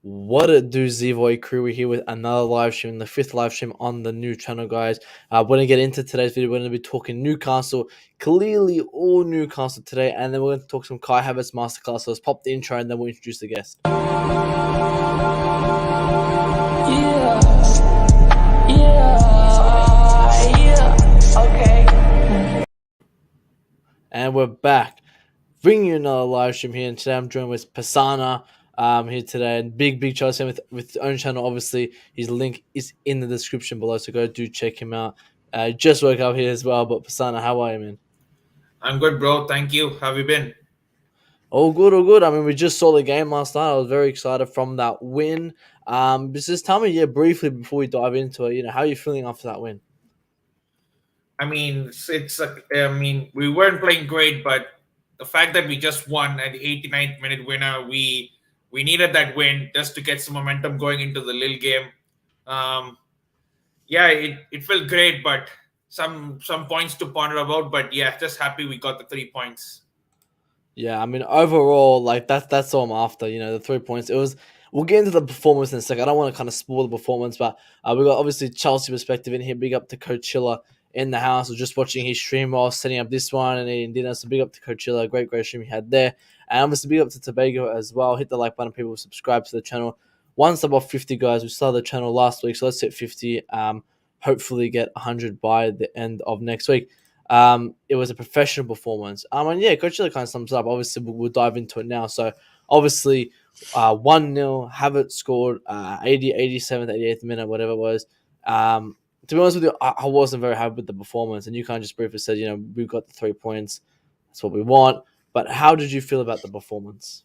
What it do, Zvoy crew? We're here with another live stream, the fifth live stream on the new channel, guys. We're going to get into today's video. We're going to be talking Newcastle, clearly all Newcastle today, and then we're going to talk some Kai Havertz Masterclass. So let's pop the intro and then we'll introduce the guest. Okay. And we're back, bringing you another live stream here. And today I'm joined with Pasana here today. And big shout out with his own channel. Obviously, his link is in the description below, so go do check him out. Just woke up here as well. But Pasana, how are you, man? I'm good, bro. Thank you. How have you been? All good, all good. I mean, we just saw the game last night. I was very excited from that win. Just tell me, briefly before we dive into it, how are you feeling after that win? I mean, we weren't playing great, but the fact that we just won at the 89th minute winner, we needed that win just to get some momentum going into the Lille game. Yeah, it felt great, but some points to ponder about. But yeah, just happy we got the 3 points. Yeah, I mean, overall, like that's all I'm after. The 3 points. It was. We'll get into the performance in a second. I don't want to kind of spoil the performance, but we got obviously Chelsea perspective in here. Big up to Coachella in the house. I was just watching his stream while setting up this one and eating dinner. So big up to Coachella. Great stream he had there. And obviously big up to Tobago as well. Hit the like button, people. Subscribe to the channel. Once above 50, guys. We started the channel last week, so let's hit 50. Hopefully get 100 by the end of next week. It was a professional performance. And yeah, Coachella kind of sums up. Obviously, we'll dive into it now. So obviously, 1-0. Havertz scored 87th, 88th minute, whatever it was. To be honest with you, I wasn't very happy with the performance. And you kind of just briefly said, we've got the 3 points. That's what we want. But how did you feel about the performance?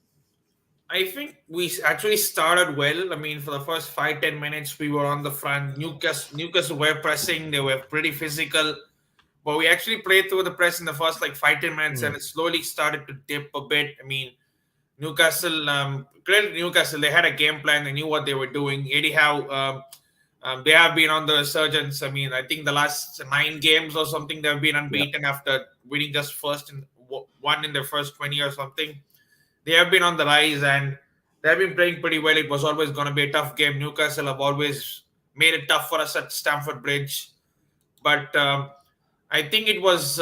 I think we actually started well. I mean, for the first 5-10 minutes, we were on the front. Newcastle were pressing. They were pretty physical. But we actually played through the press in the first 5-10 minutes, and it slowly started to dip a bit. I mean, credit Newcastle, they had a game plan. They knew what they were doing. Eddie Howe, they have been on the resurgence. I mean, I think the last 9 games or something, they've been unbeaten after winning just one in their first 20 or something. They have been on the rise, and they've been playing pretty well. It was always going to be a tough game. Newcastle have always made it tough for us at Stamford Bridge. But I think it was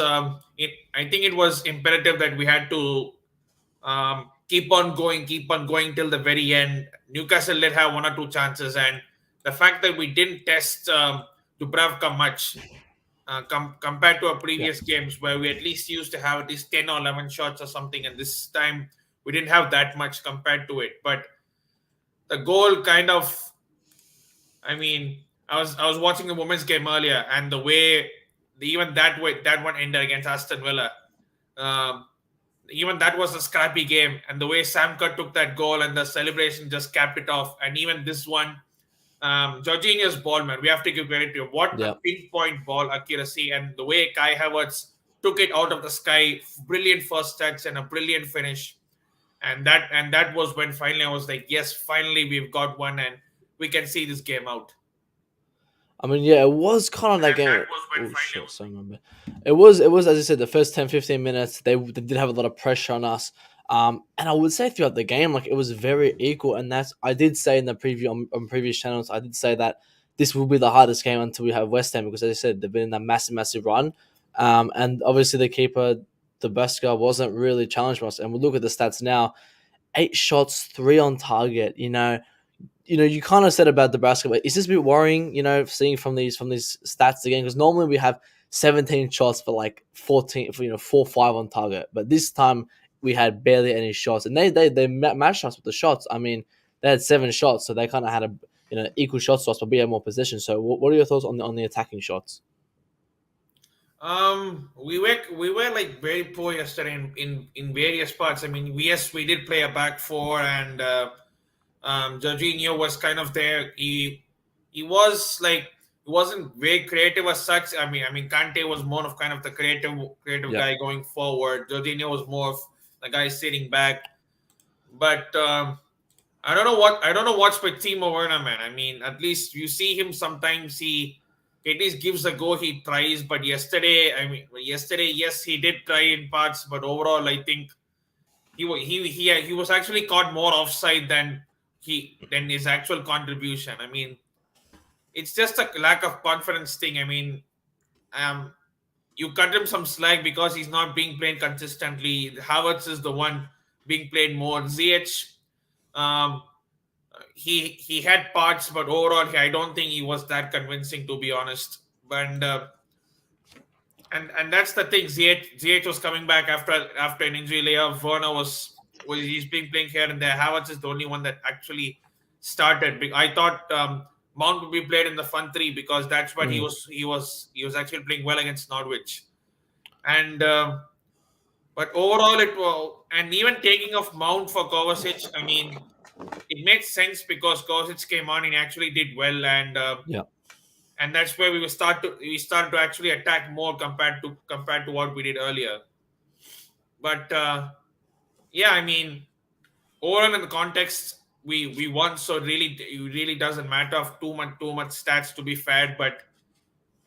imperative that we had to keep on going till the very end. Newcastle did have 1 or 2 chances, and the fact that we didn't test Dubravka much compared to our previous games, where we at least used to have at least 10 or 11 shots or something, and this time we didn't have that much compared to it. But the goal kind of, I mean, I was watching the women's game earlier, and the way that one ended against Aston Villa. Even that was a scrappy game, and the way Sam Kerr took that goal and the celebration just capped it off. And even this one, Jorginho's ball, man, we have to give credit to him. What a pinpoint ball accuracy, and the way Kai Havertz took it out of the sky, brilliant first touch and a brilliant finish. And that was when finally I was like, yes, finally we've got one, and we can see this game out. I mean, yeah, it was kind of that game. It was as I said, the first 10-15 minutes they did have a lot of pressure on us. And I would say throughout the game, it was very equal. And I did say in the preview on previous channels, I did say that this will be the hardest game until we have West Ham, because as I said, they've been in that massive run. And obviously the keeper, the Beska, wasn't really challenged for us. And we look at the stats now: 8 shots, 3 on target. You kind of said about the basketball. Is this a bit worrying, seeing from these stats again? Because normally we have 17 shots for 14, 4-5 on target. But this time we had barely any shots. And they matched us with the shots. I mean, they had 7 shots, so they kind of had equal shots to us, but we had more possession. So what are your thoughts on the attacking shots? We were very poor yesterday in various parts. I mean, yes, we did play a back 4, and Jorginho was kind of there. He wasn't very creative as such. I mean, Kante was more of kind of the creative guy going forward. Jorginho was more of the guy sitting back. But I don't know what's with Timo Werner, man. I mean, at least you see him sometimes. He at least gives a go. He tries. But yesterday, yes, he did try in parts. But overall, I think he was actually caught more offside than than his actual contribution. I mean, it's just a lack of confidence thing. I mean, um, you cut him some slack because he's not being played consistently. Havertz is the one being played more. ZH, um, he had parts, but overall, I don't think he was that convincing, to be honest. And that's the thing. ZH was coming back after an injury layoff. Werner was he's been playing here and there. Havertz is the only one that actually started. I thought Mount would be played in the front three because that's what Mm. he was actually playing well against Norwich. And but overall, it was, and even taking off Mount for Kovacic, I mean, it made sense because Kovacic came on and actually did well, Yeah. and that's where we started to actually attack more compared to what we did earlier. But yeah, I mean, overall in the context, we won, so it really doesn't matter of too much stats to be fair. But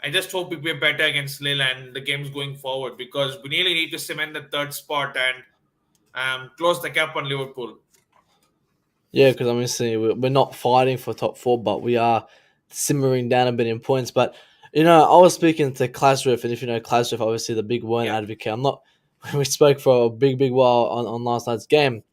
I just hope we play better against Lille and the games going forward because we really need to cement the third spot and close the gap on Liverpool. Yeah, because I'm see, we're not fighting for top four, but we are simmering down a bit in points. But I was speaking to Klasriff, and if you know Klasriff, obviously the big word Yeah, advocate. I'm not. We spoke for a big while on last night's game,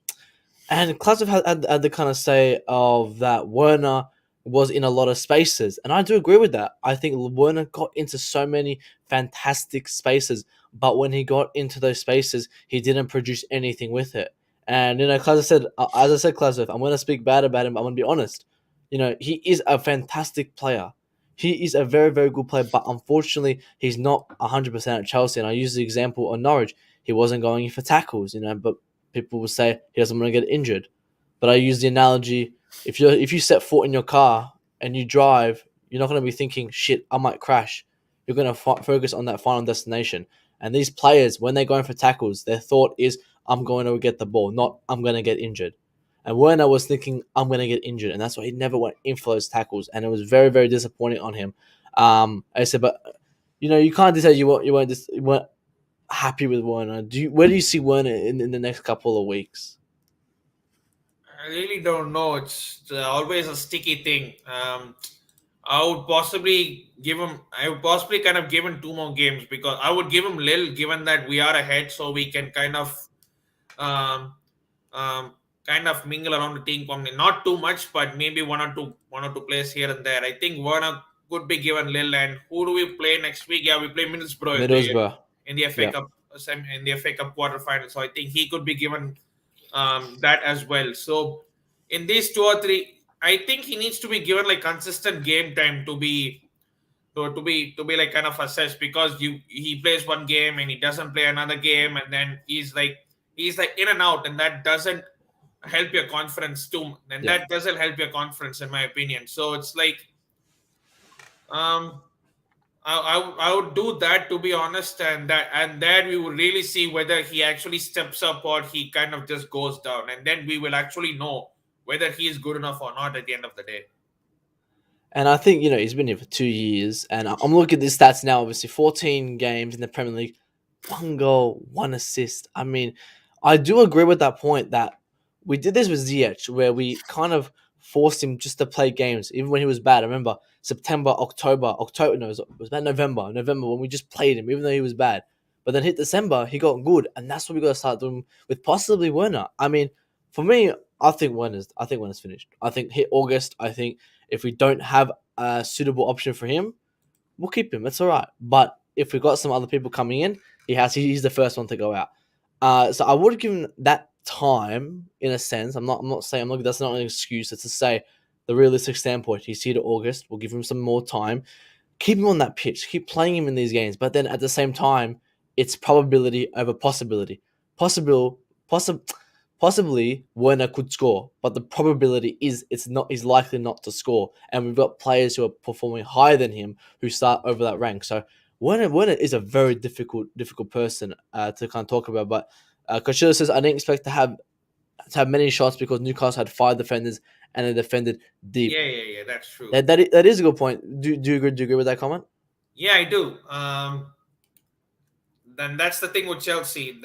and Klausov had the kind of say of that Werner was in a lot of spaces. And I do agree with that. I think Werner got into so many fantastic spaces, but when he got into those spaces, he didn't produce anything with it. And, Klausov said, as I said, Klausov, I'm going to speak bad about him. I'm going to be honest. He is a fantastic player. He is a very, very good player, but unfortunately, he's not 100% at Chelsea. And I use the example on Norwich. He wasn't going in for tackles, but people will say he doesn't want to get injured. But I use the analogy: if you set foot in your car and you drive, you're not going to be thinking, "Shit, I might crash." You're going to focus on that final destination. And these players, when they're going for tackles, their thought is, "I'm going to get the ball, not I'm going to get injured." And Werner was thinking, "I'm going to get injured," and that's why he never went in for those tackles, and it was very, very disappointing on him. I said, but you can't just say you weren't happy with Werner. Where do you see Werner in the next couple of weeks? I really don't know. It's always a sticky thing. I would possibly give him. I would possibly kind of give him two more games because I would give him Lil, given that we are ahead, so we can um, um, kind of mingle around the team. Not too much, but maybe one or two plays here and there. I think Werner could be given Lil. And who do we play next week? Yeah, we play Middlesbrough Middlesbrough. in the FA Yeah. Cup in the FA Cup quarterfinal. So I think he could be given that as well. So in these two or three, I think he needs to be given like consistent game time to be like kind of assessed because he plays one game and he doesn't play another game and then he's like in and out and that doesn't help your confidence too and Yeah. that doesn't help your confidence in my opinion. So it's like um I would do that to be honest, and then we will really see whether he actually steps up or he kind of just goes down, and then we will actually know whether he is good enough or not at the end of the day. And I think, he's been here for 2 years. And I'm looking at the stats now, obviously 14 games in the Premier League, one goal, one assist. I mean, I do agree with that point that we did this with Ziyech, where we kind of forced him just to play games, even when he was bad. I remember October, no, it was about November when we just played him, even though he was bad. But then hit December, he got good. And that's what we got to start doing with possibly Werner. I mean, for me, I think Werner's finished. I think hit August, I think if we don't have a suitable option for him, we'll keep him. It's all right. But if we've got some other people coming in, he's the first one to go out. So I would give him that time in a sense. I'm not saying that's not an excuse. It's to say the realistic standpoint. He's here to August. We'll give him some more time. Keep him on that pitch. Keep playing him in these games. But then at the same time, it's probability over possibility. Possible, possible Possibly Werner could score, but the probability is it's not he's likely not to score. And we've got players who are performing higher than him who start over that rank. So Werner is a very difficult person to kind of talk about. But Coach says I didn't expect to have many shots because Newcastle had five defenders and they defended deep. Yeah, that's true. That is a good point. Do you agree with that comment? Yeah, I do. Then that's the thing with Chelsea.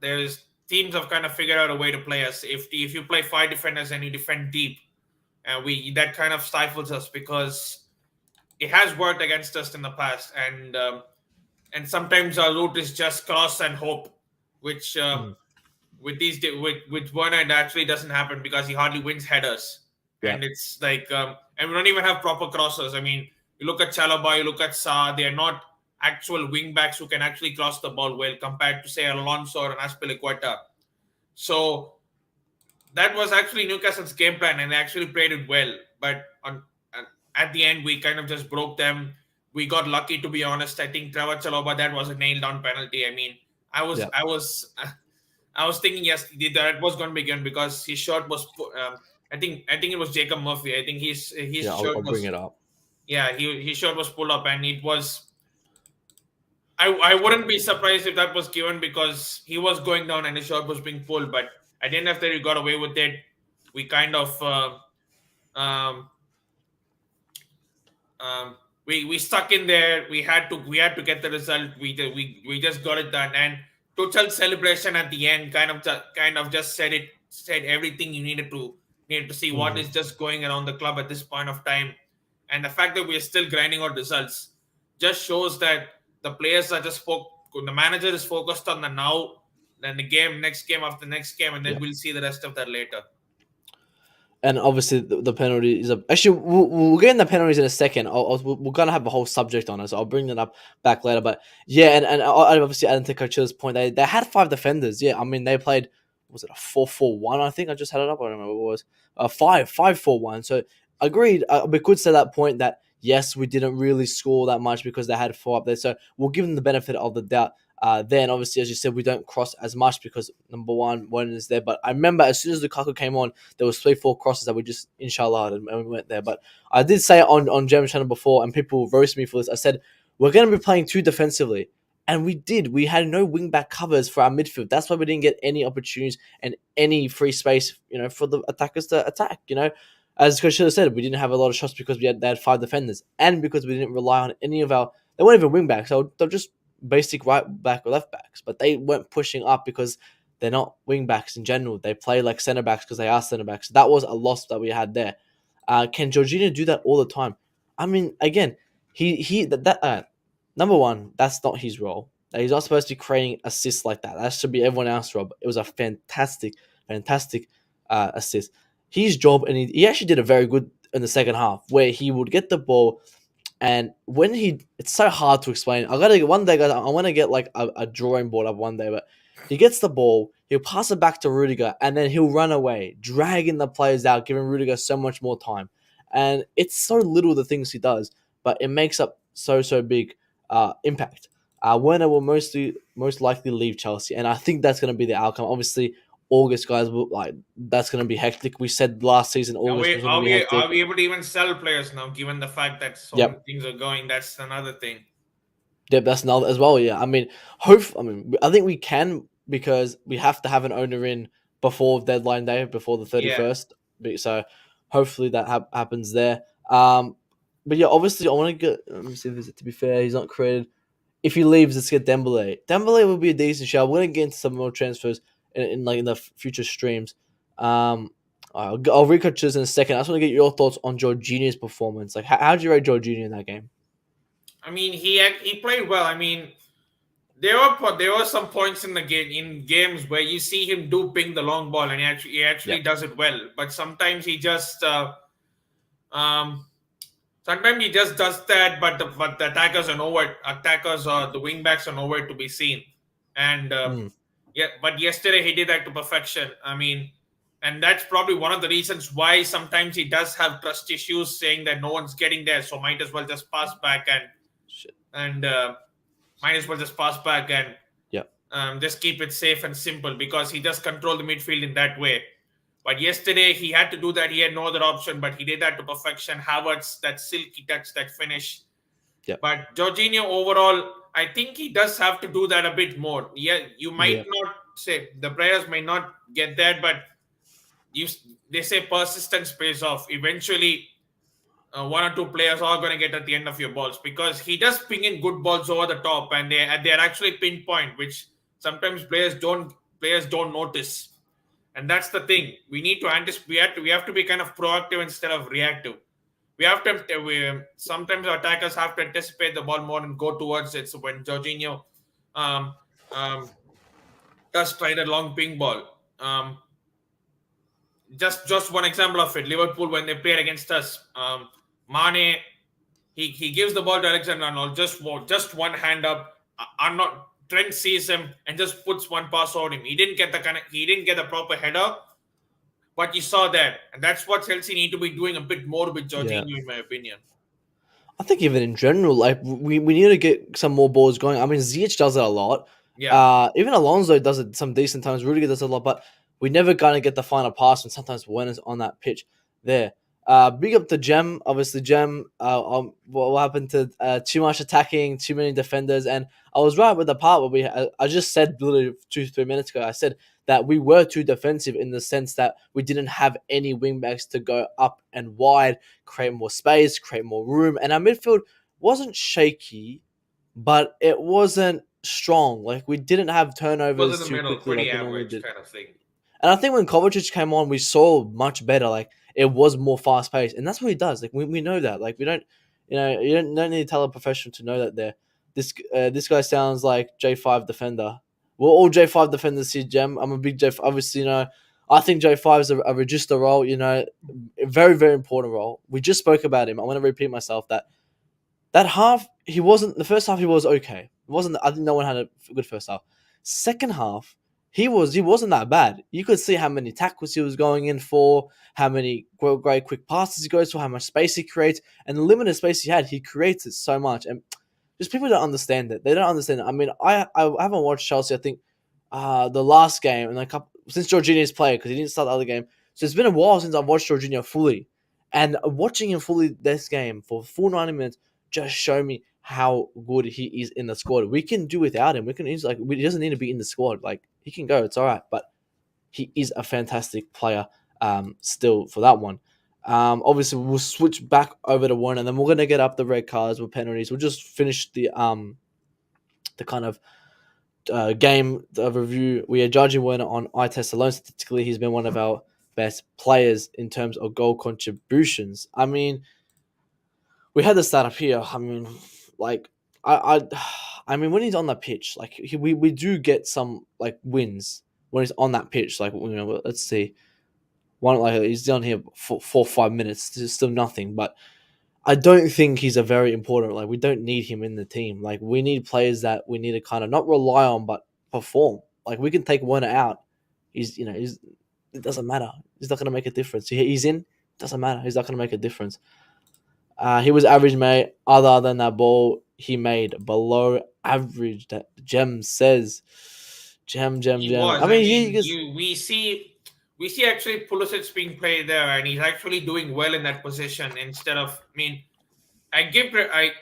There's teams have kind of figured out a way to play us. If you play five defenders and you defend deep, and we that kind of stifles us because it has worked against us in the past, and sometimes our route is just cross and hope, which Mm. with Werner it actually doesn't happen because he hardly wins headers, Yeah. and it's like and we don't even have proper crossers. I mean, you look at Chalobah, you look at Sa, they are not actual wing backs who can actually cross the ball well compared to say Alonso or an Aspilicueta. So that was actually Newcastle's game plan, and they actually played it well. But at the end, we kind of just broke them. We got lucky, to be honest. I think Trevor Chalobah, that was a nailed down penalty. I mean, I was Yeah. I was I was thinking yes that was going to be good because his shot was. I think it was Jacob Murphy. I think his Yeah. shirt I'll bring was, it up. yeah, his shirt was pulled up, and it was. I wouldn't be surprised if that was given because he was going down and his shot was being pulled. But at the end of the day, we got away with it. We kind of um, we stuck in there. We had to get the result. We just got it done. And Tuchel's celebration at the end kind of just said everything you needed to see what Hmm. is just going around the club at this point of time, and the fact that we are still grinding out results just shows that the players are just the manager is focused on the now, then the game, next game after next game, and then Yeah. we'll see the rest of that later. And obviously the penalty is a actually we'll get in the penalties in a second. We're gonna have a whole subject on it, so I'll bring that up back later. But yeah, and I obviously adding to Coach's point, they had five defenders. Yeah, I mean they played, was it a 4-4-1? I think I just had it up. I don't remember what it was. 5-5-4-1. So agreed. We could say that point that yes, we didn't really score that much because they had four up there. So we'll give them the benefit of the doubt. Then obviously, as you said, we don't cross as much because number one is there. But I remember as soon as Lukaku came on, there was 3-4 crosses that we just inshallah and we went there. But I did say on Gem's channel before, and people roast me for this. I said we're going to be playing too defensively, and we did. We had no wing back covers for our midfield. That's why we didn't get any opportunities and any free space, for the attackers to attack. As Coach should have said, we didn't have a lot of shots because they had five defenders, and because we didn't rely on any of our. They weren't even wing backs. So they're just basic right back or left backs, but they weren't pushing up because they're not wing backs in general. They play like centre backs because they are centre backs. That was a loss that we had there. Can Jorginho do that all the time? I mean, again, he that number one, that's not his role. He's not supposed to be creating assists like that. That should be everyone else's role. But it was a fantastic assist. His job, and he actually did a very good in the second half, where he would get the ball, and when it's so hard to explain. I gotta one day, guys. I want to get like a drawing board up one day. But he gets the ball, he'll pass it back to Rudiger, and then he'll run away, dragging the players out, giving Rudiger so much more time. And it's so little the things he does, but it makes up so big impact. Werner will most likely leave Chelsea, and I think that's going to be the outcome. Obviously, August, guys, that's going to be hectic. We said last season Are August we was going to are be we hectic. are we able to even sell players now, given the fact that so many Yep. things are going? That's another thing. Yeah, that's another as well. Yeah, I mean, I think we can because we have to have an owner in before deadline day, before the Yeah. 31st. So hopefully that happens there. But yeah, obviously I want to get. Let me see if to be fair, he's not created. If he leaves, let's get Dembele. Dembele will be a decent shout. We're gonna get into some more transfers in the future streams. I'll read coaches in a second. I just want to get your thoughts on Jorginho's performance. Like, how did you rate Jorginho in that game? I mean, he played well. I mean, there were some points in the game in games where you see him do ping the long ball, and he actually Yep. does it well. But um sometimes he just does that, but the attackers or the wing backs are nowhere to be seen. And Mm, yeah, but yesterday he did that to perfection. I mean, and that's probably one of the reasons why sometimes he does have trust issues, saying that no one's getting there, so might as well just pass back shit. and might as well just pass back and Yep. just keep it safe and simple because he does control the midfield in that way. But yesterday he had to do that. He had no other option, but he did that to perfection. Havertz, that silky touch, that finish. Yep. But Jorginho overall, I think he does have to do that a bit more. Yeah, you might Yep. not say the players may not get that, but you they say persistence pays off. Eventually, one or two players are going to get at the end of your balls because he does ping in good balls over the top, and they're actually pinpoint, which sometimes players don't notice. And that's the thing. We need to anticipate. We have to be kind of proactive instead of reactive. We have to. Sometimes our attackers have to anticipate the ball more and go towards it. So when Jorginho um, um, does try the long ping ball, just one example of it. Liverpool when they played against us, Mane he gives the ball to Alexander Arnold, just one hand up. Arnold Trent sees him and just puts one pass on him. He didn't get the proper header, but you saw that, and that's what Chelsea need to be doing a bit more with Yeah. Jorginho, in my opinion. I think even in general, like we need to get some more balls going. I mean, Ziyech does it a lot. Yeah, Even Alonso does it some decent times. Rudiger does it a lot, but we never gonna get the final pass. And sometimes when it's on that pitch, there. Big up to Gem. Obviously, Gem. What happened to too much attacking, too many defenders, and I was right with the part where I just said literally 2 3 minutes ago. I said that we were too defensive in the sense that we didn't have any wingbacks to go up and wide, create more space, create more room. And our midfield wasn't shaky, but it wasn't strong. Like we didn't have it was in turnovers the too middle, quickly pretty like we normally average did. kind of thing. And I think when Kovacic came on, we saw much better. Like it was more fast paced, and that's what he does. Like we know that. Like we don't, you don't need to tell a professional to know that. This guy sounds like J5 defender. We're all J5 defenders here, Gem. I'm a big J. Obviously, I think J5 is a register role. A very very important role. We just spoke about him. I want to repeat myself that half, he wasn't the first half. He was okay. It wasn't. I think no one had a good first half. Second half, he wasn't that bad. You could see how many tackles he was going in for, how many great quick passes he goes for, how much space he creates, and the limited space he had, he creates it so much. And just people don't understand it. They don't understand it. I mean, I haven't watched Chelsea. I think the last game and a couple since Jorginho's played because he didn't start the other game. So it's been a while since I've watched Jorginho fully, and watching him fully this game for full 90 minutes just show me how good he is in the squad. We can do without him. He doesn't need to be in the squad. Like he can go, it's all right. But he is a fantastic player. Still for that one. Obviously we'll switch back over to one, and then we're gonna get up the red cards with penalties. We'll just finish the kind of game review. We are judging Werner on eye test alone. Statistically, he's been one of our best players in terms of goal contributions. I mean, we had the start up here. I mean, like I, I mean, when he's on the pitch, like we do get some like wins when he's on that pitch. Like let's see, one like he's done here for 4 or 5 minutes. There's still nothing, but I don't think he's a very important. Like we don't need him in the team. Like we need players that we need to kind of not rely on, but perform. Like we can take Werner out. He's it doesn't matter. He's not going to make a difference. He's in. Doesn't matter. He's not going to make a difference. He was average, mate. Other than that ball, he made below average. That Gem says, He Gem. was. I I mean, mean, we see actually Pulisic being played there, and he's actually doing well in that position. Instead of, I mean, I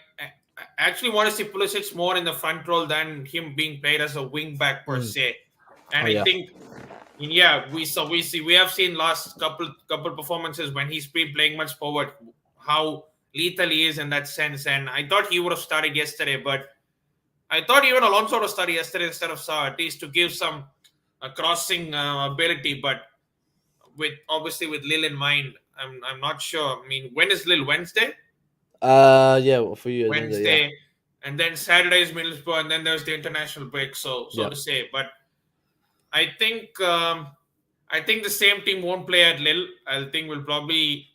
actually want to see Pulisic more in the front role than him being played as a wing back per mm, se. And oh I yeah, think, yeah, we have seen last couple performances when he's been playing much forward, how lethal he is in that sense. And I thought he would have started yesterday, but I thought even Alonso would have started yesterday instead of Saar, at least to give some crossing ability. But with obviously with Lille in mind, I'm not sure. I mean, when is Lille? Wednesday? yeah. Well, for you, Wednesday, yeah, Wednesday, and then Saturday is Middlesbrough, and then there's the international break. So yeah. to say, but I think I think the same team won't play at Lille. I think we'll probably.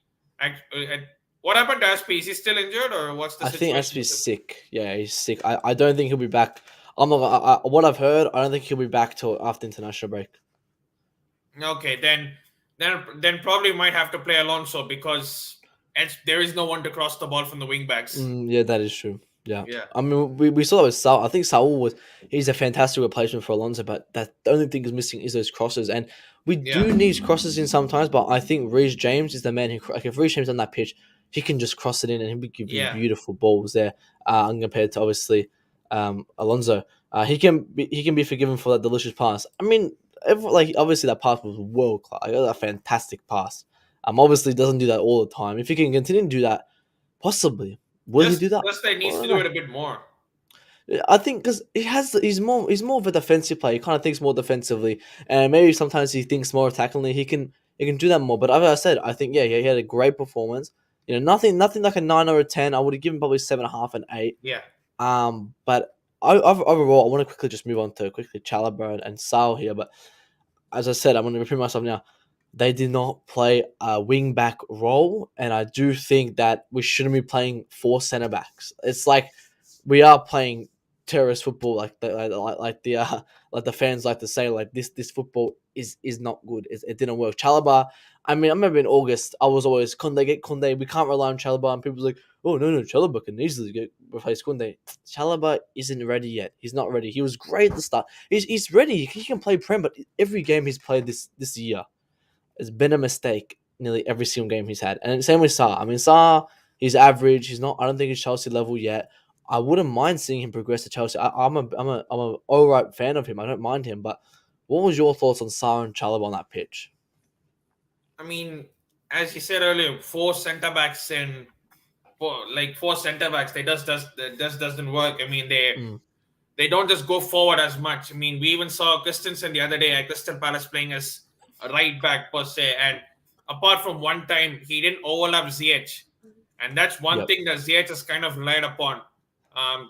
What happened to Aspi? Is he still injured, or what's the I think situation SP's with him? sick. Yeah, he's sick. I don't think he'll be back. I'm not. What I've heard, I don't think he'll be back till after international break. Okay, then probably might have to play Alonso because there is no one to cross the ball from the wing backs. Yeah, that is true. Yeah. Yeah, I mean, we saw that with Saul. I think Saul he's a fantastic replacement for Alonso, but that the only thing is missing is those crosses. And we yeah, do need crosses in sometimes, but I think Reece James is the man who, like, if Reece James on that pitch, he can just cross it in and he'll be giving yeah. beautiful balls there, compared to obviously Alonso. He can be forgiven for that delicious pass. I mean, like obviously that pass was world class. Like, a fantastic pass. Obviously doesn't do that all the time. If he can continue to do that, possibly. Will he Just do that? just that he needs Well, to do no. it a bit more. I think because he's more of a defensive player. He kind of thinks more defensively, and maybe sometimes he thinks more attackingly. He can do that more. But as I said, I think yeah, he had a great performance. Nothing like a 9 or a 10. I would have given probably 7.5 and 8. Yeah. But overall, I want to quickly just move on to quickly Chalobah and Sal here. But as I said, I'm going to repeat myself now. They did not play a wing back role, and I do think that we shouldn't be playing four centre backs. It's like we are playing terrorist football, like the fans like to say, like this football is not good. It didn't work. Chalobah. I mean, I remember in August, I was always Kunde get Kunde. We can't rely on Chalobah, and people was like, oh no, Chalobah can easily get replace Kunde. Chalobah isn't ready yet. He's not ready. He was great at the start. He's ready. He can play Prem, but every game he's played this year has been a mistake. Nearly every single game he's had, and same with Saar. I mean, Saar, he's average. He's not. I don't think he's Chelsea level yet. I wouldn't mind seeing him progress to Chelsea. I'm a all right fan of him. I don't mind him. But what was your thoughts on Saar and Chalobah on that pitch? I mean, as you said earlier, four centre backs and four centre backs, that just doesn't work. I mean, Mm, they don't just go forward as much. I mean, we even saw Christensen the other day at Crystal Palace playing as a right back per se, and apart from one time, he didn't overlap Ziyech, and that's one yep. thing that Ziyech has kind of relied upon.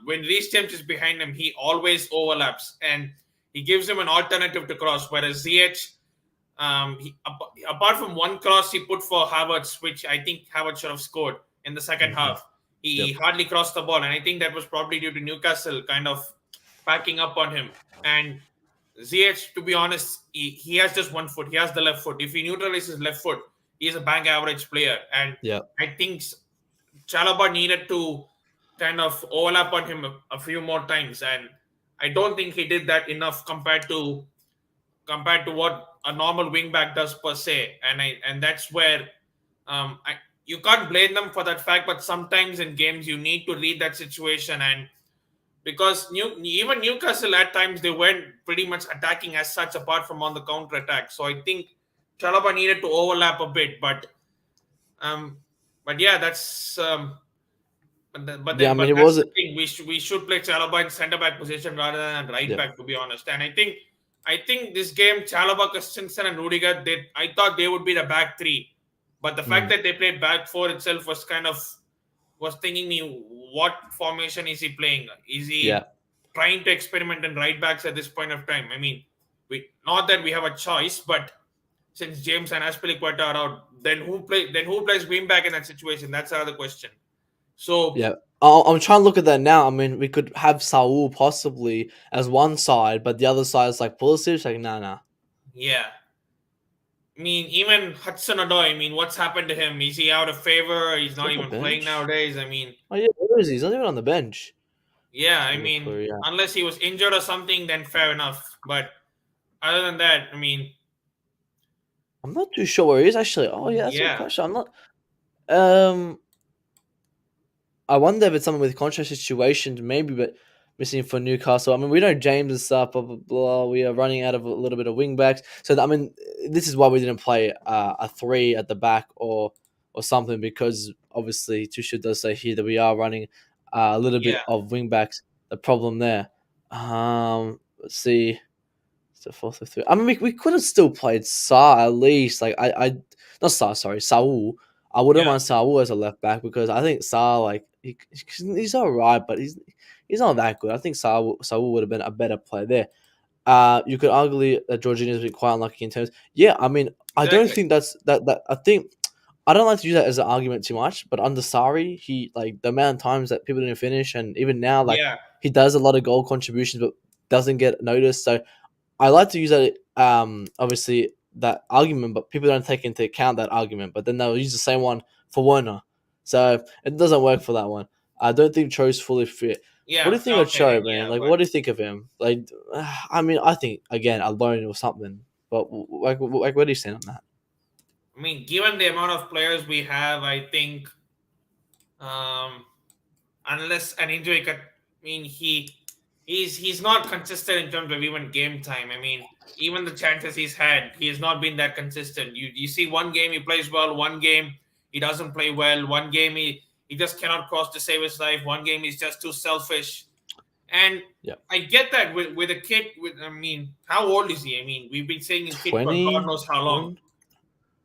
When Reece James is behind him, he always overlaps, and he gives him an alternative to cross. Whereas Ziyech, apart from one cross he put for Havertz, which I think Havertz should have scored in the second Hmm. half, he Yep. hardly crossed the ball, and I think that was probably due to Newcastle kind of packing up on him. And Ziyech, to be honest, he has just one foot. He has the left foot. If he neutralizes his left foot, he's a bank average player. And Yep. I think Chalobah needed to kind of overlap on him a few more times, and I don't think he did that enough compared to what a normal wingback does per se. And that's where you can't blame them for that fact. But sometimes in games you need to read that situation, and because even Newcastle at times they weren't pretty much attacking as such apart from on the counter attack. So I think Chalobah needed to overlap a bit, um, but yeah, that's Yeah. I mean, but it that's was. the thing. We should play Chalobah in centre back position rather than right Yep. back, to be honest. And I think this game Chalobah, Christensen, and Rudiger, I thought they would be the back three, but the fact Mm, that they played back four itself was thinking me, what formation is he playing? Is yeah. he trying to experiment in right backs at this point of time? I mean, we not that we have a choice, but since James and Aspilicueta are out, then who plays wing back in that situation? That's another question. So Yeah. I'm trying to look at that now. I mean, we could have Saul possibly as one side, but the other side is like Pulisic. Like, nah. yeah, I mean, even Hudson Odoi. I mean, what's happened to him? Is he out of favor? He's He's not on the even playing bench. nowadays. I mean, Oh yeah, where is he? He's not even on the bench. yeah, Let's I have a mean, clue. Yeah. unless he was injured or something, then fair enough. But other than that, I mean, I'm not too sure where he is actually. Oh yeah, that's a good yeah, question. I'm not. Um, I wonder if it's something with contract situations, maybe, but missing for Newcastle. I mean, we know James and stuff, blah blah blah. We are running out of a little bit of wing backs, so I mean, this is why we didn't play a three at the back or something because obviously Tusha does say here that we are running a little bit yeah, of wing backs. The problem there. Let's see. So 4-3. I mean, we could have still played Sa at least. Like not Sa, sorry, Saul. I wouldn't yeah, mind Saul as a left back because I think Sa like he's all right, but he's not that good. I think Saul would have been a better player there. You could argue that Jorginho's been quite unlucky in terms. Yeah, I mean, I don't exactly. think that. I think I don't like to use that as an argument too much, but under Sari, he like the amount of times that people didn't finish, and even now, like Yeah, he does a lot of goal contributions, but doesn't get noticed. So I like to use that obviously that argument, but people don't take into account that argument. But then they'll use the same one for Werner, so it doesn't work for that one. I don't think Cho's fully fit. What do yeah, you think of okay, Cho, then man? yeah, Like, but what do you think of him? Like, I mean, I think again alone or something. But what do you stand on that? I mean, given the amount of players we have, I think um, unless an injury cut, I mean, he's not consistent in terms of even game time. I mean, even the chances he's had, he has not been that consistent. You see, one game he plays well, one game he doesn't play well, one game he just cannot cross to save his life, one game he's just too selfish. And Yeah. I get that with a kid. With I mean, how old is he? I mean, we've been saying a kid for God knows how long. 21.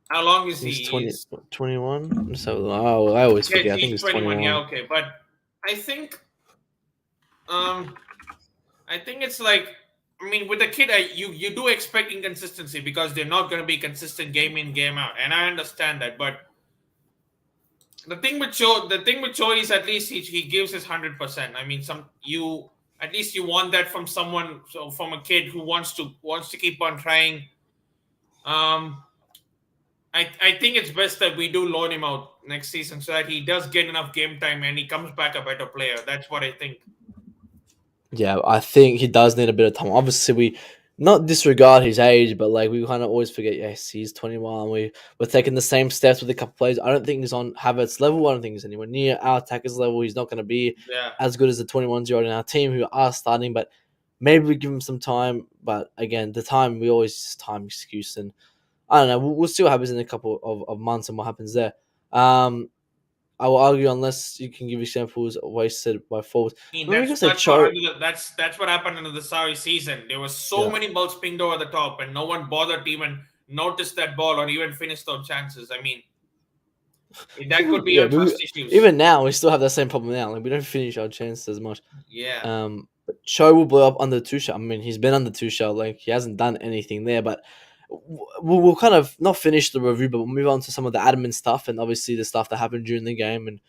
How long is I think it's he? 20, He's 21. So I always yeah, forget. I think he's it's 21. Yeah, 21. okay, but I think um I think it's like, I mean, with the kid, you do expect inconsistency because they're not going to be consistent game in game out, and I understand that. But the thing with Cho is at least he gives his 100%. I mean, some you at least you want that from someone, so from a kid who wants to keep on trying. Um, I think it's best that we do loan him out next season so that he does get enough game time and he comes back a better player. That's what I think. Yeah, I think he does need a bit of time. Obviously, we not disregard his age, but like we kind of always forget. Yes, he's 21. We're taking the same steps with a couple players. I don't think he's on Havertz level. I don't think he's anywhere near our attackers level. He's not going to be Yeah, as good as the 21-year-old in our team who are starting. But maybe we give him some time. But again, the time we always just time excuse, and I don't know. We'll see what happens in a couple of months and what happens there. Um, I will argue unless you can give examples wasted by forwards. I mean Maybe we can say that's what Cho. that's what happened under the Saudi season. There was so Yeah. many balls pinged over the top, and no one bothered to even notice that ball or even finish those chances. I mean, that could be Yeah, your trust issues. even now we still have that same problem now. Like we don't finish our chances as much. Yeah, But Cho will blow up under Tuchel. I mean, he's been under Tuchel. Like he hasn't done anything there. But we'll kind of not finish the review, but we'll move on to some of the admin stuff and obviously the stuff that happened during the game. And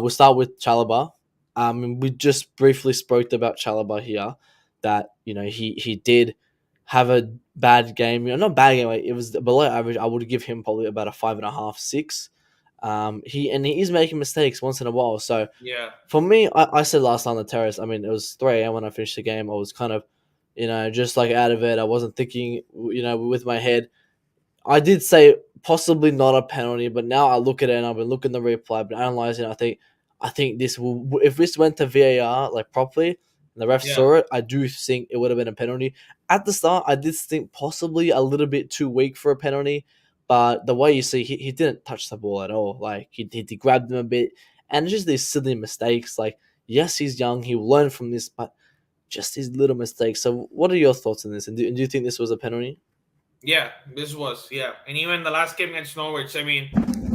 we'll start with Chalobah. And we just briefly spoke about Chalobah here. That he did have a bad game. Not bad game. Like, it was below average. I would give him probably about a 5.5, 6. He is making mistakes once in a while. So yeah, for me, I said last night on the terrace. I mean, it was 3 a.m. when I finished the game. I was kind of, just like out of it. I wasn't thinking, with my head. I did say possibly not a penalty, but now I look at it and I've been looking at the replay, but analyzing it, I think this will, if this went to VAR like properly and the ref yeah, saw it, I do think it would have been a penalty. At the start, I did think possibly a little bit too weak for a penalty, but the way you see, he didn't touch the ball at all. Like he grabbed him a bit, and just these silly mistakes. Like yes, he's young, he will learn from this, but just these little mistakes. So, what are your thoughts on this? And do you think this was a penalty? yeah. This was, yeah, and even the last game against Norwich. I mean,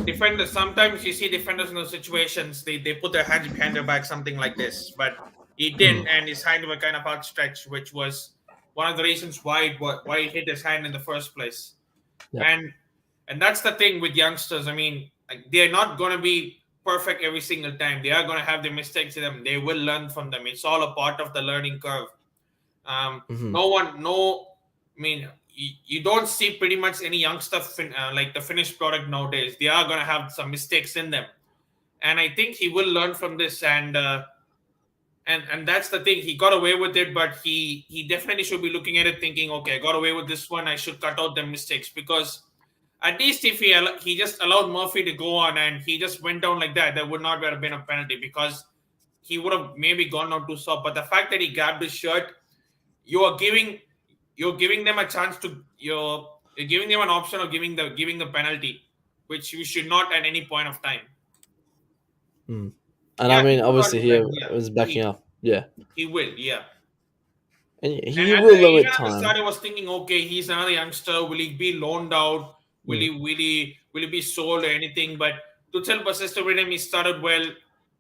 defenders. Sometimes you see defenders in those situations. They put their hands behind their back, something like this, but he didn't, and his hand were kind of outstretched, which was one of the reasons why he hit his hand in the first place. Yeah. And that's the thing with youngsters. I mean, like, they're not going to be perfect every single time. They are going to have their mistakes in them. They will learn from them. It's all a part of the learning curve. Hmm. No one, no, I mean, you don't see pretty much any youngster like the finished product nowadays. They are going to have some mistakes in them, and I think he will learn from this. And that's the thing. He got away with it, but he definitely should be looking at it, thinking, okay, I got away with this one. I should cut out the mistakes, because at least if he just allowed Murphy to go on and he just went down like that, there would not have been a penalty, because he would have maybe gone out too soft. But the fact that he grabbed his shirt, you are giving you're giving them a chance to you're giving them an option of giving the penalty, which you should not at any point of time. Mm. And I Yeah, he mean, will obviously, learn here then. Yeah, it was backing up. Yeah, he will. Yeah. and And he will learn even with at the time. start, I was thinking, okay, he's another youngster. Will he be loaned out? Mm. Will he be sold or anything? But Tuchel persisted with him. He started well,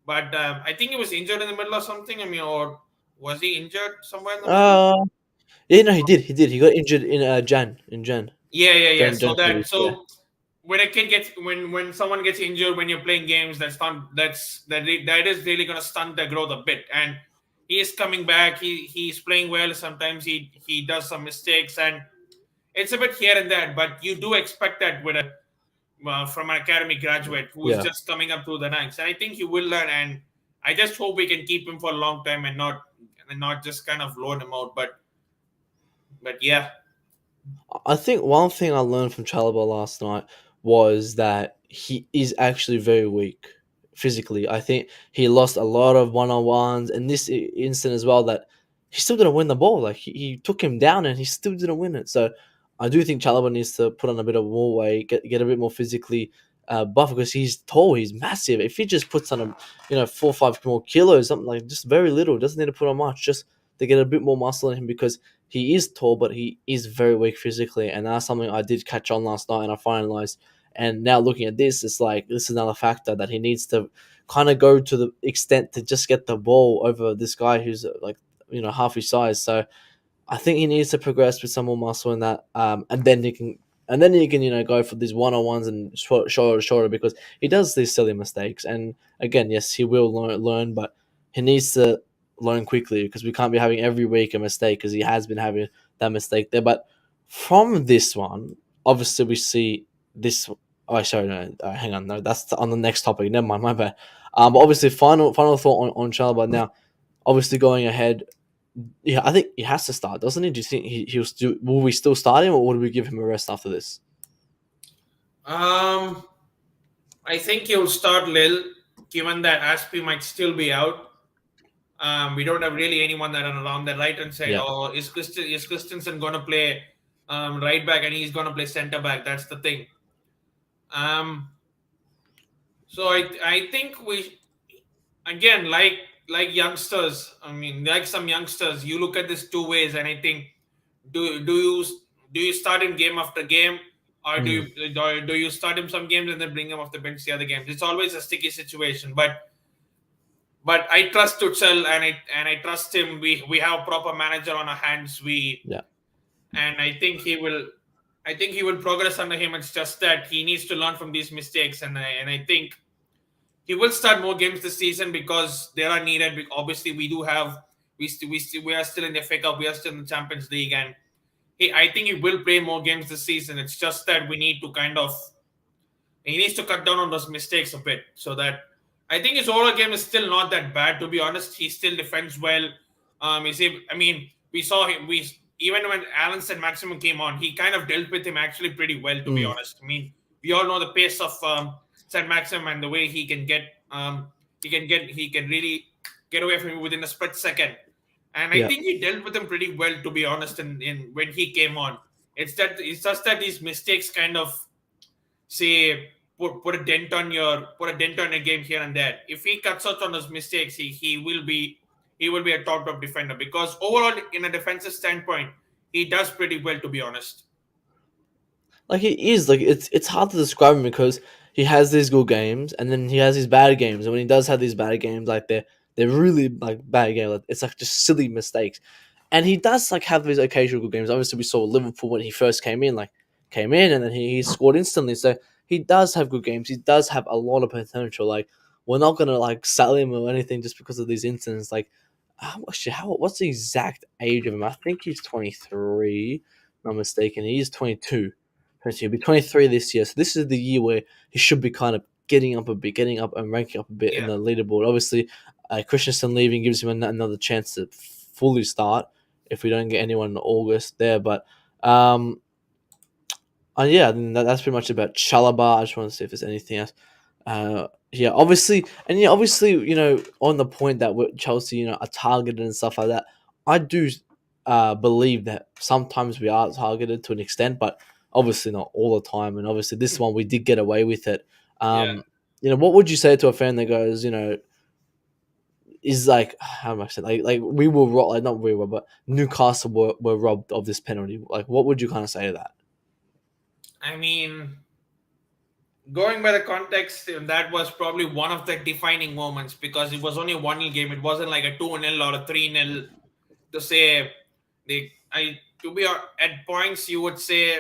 but I think he was injured in the middle or something. I mean, or was he injured somewhere in the middle? Uh, yeah, no, he did. He did. He got injured in Jan. Yeah, yeah, yeah. Jan, So January. Yeah. when a kid gets when someone gets injured when you're playing games, that is really gonna stunt their growth a bit. And he is coming back. He's playing well. Sometimes he does some mistakes, and it's a bit here and there. But you do expect that with a from an academy graduate who is Yeah. just coming up through the ranks. And I think he will learn. And I just hope we can keep him for a long time and not just kind of loan him out. But yeah, I think one thing I learned from Chalobah last night was that he is actually very weak physically. I think he lost a lot of one on ones, and this instant as well that he still didn't win the ball. Like he took him down, and he still didn't win it. So I do think Chalobah needs to put on a bit of more weight, get a bit more physically. buff because he's tall, he's massive. If he just puts on a 4 or 5 more kilos, something like just very little, doesn't need to put on much, just to get a bit more muscle in him because he is tall, but he is very weak physically, and that's something I did catch on last night and I finalized. And now looking at this, it's like this is another factor that he needs to kind of go to the extent to just get the ball over this guy who's like half his size. So I think he needs to progress with some more muscle in that, and then he can go for these one on ones and shorter to shorter because he does these silly mistakes. And again, yes, he will learn, but he needs to learn quickly because we can't be having every week a mistake because he has been having that mistake there. But from this one, obviously we see this. Oh, sorry, no, hang on, no, that's on the next topic. Never mind, my bad. But obviously, final thought on Chalobah now. Obviously, going ahead, yeah, I think he has to start, doesn't he? Do you think he'll still? Will we still start him, or would we give him a rest after this? Um, I think he'll start Lil, given that Aspi might still be out. We don't have really anyone that are around the right hand side. Yeah. Or is Christensen going to play right back and he's going to play centre back? That's the thing. Um, so I think we again like youngsters. I mean, like some youngsters, you look at this two ways, and I think do you start him game after game, or do Mm, you do you start him some games and then bring him off the bench the other games? It's always a sticky situation, but I trust Tuchel and I trust him. We have proper manager on our hands. yeah. And I think he will progress under him. It's just that he needs to learn from these mistakes, and I think he will start more games this season because they are needed. Obviously, we do have we are still in the FA Cup, we are still in the Champions League, and I think he will play more games this season. It's just that we need to kind of he needs to cut down on those mistakes a bit so that I think his overall game is still not that bad. To be honest, he still defends well. I mean, we saw him. We even when Alan Saint Maximum came on, he kind of dealt with him actually pretty well. To be Mm, honest, I mean, we all know the pace of Saint Maximum and the way he can really get away from him within a split second. And I yeah. think he dealt with him pretty well, to be honest. In when he came on, it's just that these mistakes kind of say put a dent on a game here and there. If he cuts out on his mistakes, he will be a top defender because overall in a defensive standpoint, he does pretty well, to be honest. Like he is like it's hard to describe him because he has these good games and then he has these bad games, and when he does have these bad games, like they're really like bad games. Like, it's like just silly mistakes, and he does like have these occasional good games. Obviously, we saw Liverpool when he first came in and then he scored instantly. So he does have good games. He does have a lot of potential. Like we're not gonna like sell him or anything just because of these incidents. Like what's the exact age of him? I think he's 23. Not mistaken. He's 22. He'll be 23 this year. So this is the year where he should be kind of getting up a bit, getting up and ranking up a bit in Yeah, the leaderboard. Obviously, Christensen leaving gives him another chance to fully start if we don't get anyone in August there. But um, yeah, then that's pretty much about Chalaba. I just want to see if there's anything else. Yeah, obviously, on the point that Chelsea, are targeted and stuff like that. I do believe that sometimes we are targeted to an extent, but obviously not all the time. And obviously, this one we did get away with it. yeah. What would you say to a fan that goes, is like how much like we were like not we were, but Newcastle were robbed of this penalty. Like, what would you kind of say to that? I mean, going by the context, that was probably one of the defining moments because it was only a 1-0 game. It wasn't like a 2-0 or a 3-0 to say they. I to be at points you would say.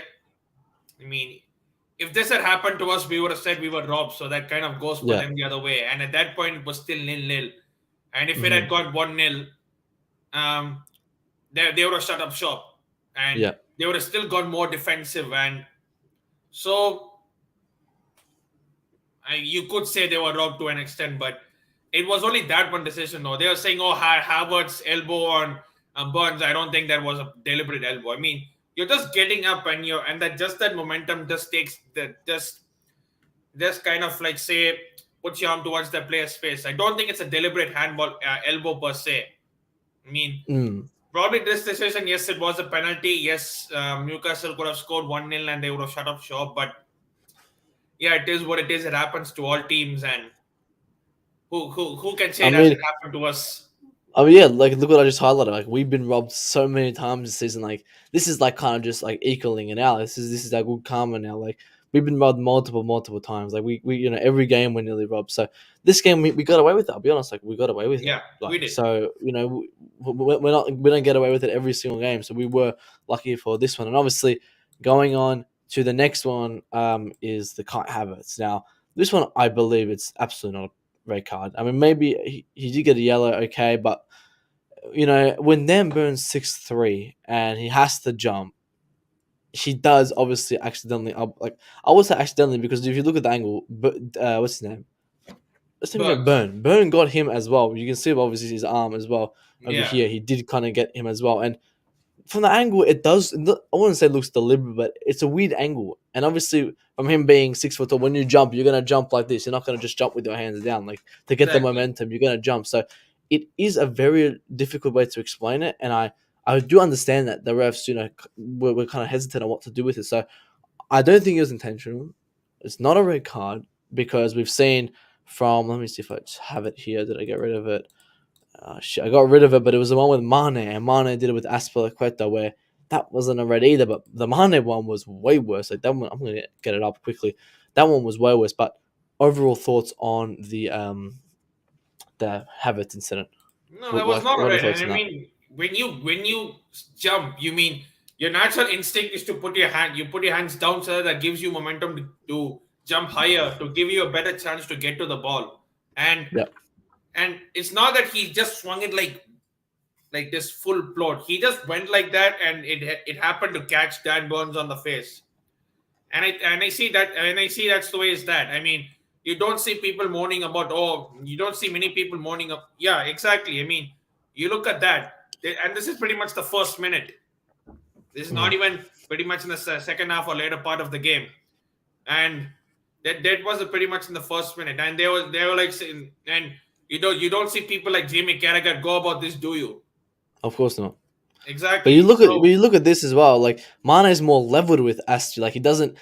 I mean, if this had happened to us, we would have said we were robbed. So that kind of goes for Yeah. them the other way. And at that point, it was still 0-0. And if it Hmm. had got 1-0, um, they would have shut up shop, and Yeah. they would have still gone more defensive. And so you could say they were robbed to an extent, but it was only that one decision. Though they were saying, "Oh, Havertz elbow on Burns." I don't think that was a deliberate elbow. I mean, you're just getting up, and that momentum just takes just kind of like say puts your arm towards the player's face. I don't think it's a deliberate handball elbow per se. I mean, Mm. probably this decision, yes, it was a penalty. Yes, Newcastle could have scored 1-0 and they would have shut up shop. But yeah, it is what it is. It happens to all teams, and who can say I it mean, hasn't happened to us? yeah, like look what I just highlighted. Like we've been robbed so many times this season. Like this is like kind of just like equaling it out. This is our good karma now. Like we've been robbed multiple times. Like we every game we're nearly robbed. So this game we got away with it. I'll be honest. Like we got away with it. Yeah, we Like did. so we're not we don't get away with it every single game. So we were lucky for this one. And obviously going on to the next one is the Kai Havertz. Now this one I believe it's absolutely not a red card. I mean maybe he did get a yellow, okay, but when Dan burns 6-3 and he has to jump, he does obviously accidentally like I would say accidentally because if you look at the angle, but what's his name? Let's not forget Burns. Burn. Burn got him as well. You can see obviously his arm as well over Yeah, here. He did kind of get him as well, and from the angle, it does. I wouldn't say it looks deliberate, but it's a weird angle. And obviously, from him being 6 foot tall, when you jump, you're gonna jump like this. You're not gonna just jump with your hands down. Like to get the exactly. momentum, you're gonna jump. So it is a very difficult way to explain it, and I do understand that the refs, were kind of hesitant on what to do with it. So I don't think it was intentional. It's not a red card because we've seen from. Let me see if I just have it here. Did I get rid of it? Shit, I got rid of it, but it was the one with Mane, and Mane did it with Aspilicueta, where that wasn't a red either, but the Mane one was way worse. Like that one, I'm gonna get it up quickly. That one was way worse. But overall thoughts on the Havertz incident? No, that was not What are your right. thoughts And on I that? mean, when you jump, you mean your natural instinct is to put your hands down so that gives you momentum to jump higher to give you a better chance to get to the ball. And Yeah, and it's not that he just swung it like this full plot. He just went like that, and it happened to catch Dan Burns on the face. And I see that, and I see that's the way it's that. I mean, you don't see people moaning about, oh, you don't see many people moaning up. Yeah, exactly. I mean, you look at that, and this is pretty much the first minute. This is not mm, even pretty much in the second half or later part of the game, and that was pretty much in the first minute. And they were like saying, and you don't see people like Jamie Carragher go about this, do you? of course not. But Exactly. when So you look at this as well, like Mane is more leveled with Asti. Like he doesn't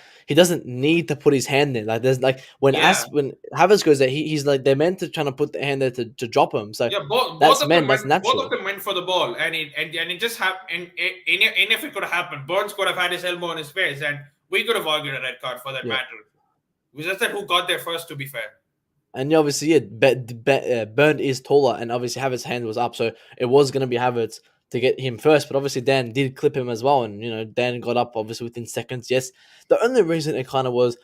need to put his hand there. Like there's like yeah, when Havertz goes there, he's like they're meant to trying to put the hand there to drop him. So yeah, both that's of them meant that's went. Both of natural. them went for the ball, and it just happened. And if it could have happened, Burns could have had his elbow in his face, and we could have argued a red card for that Yeah. matter. It was just that who got there first. To be fair, And obviously, yeah, Bernd is taller, and obviously Havertz's hand was up, so it was going to be Havertz to get him first. But obviously, Dan did clip him as well, and Dan got up obviously within seconds. Yes, the only reason it kind of was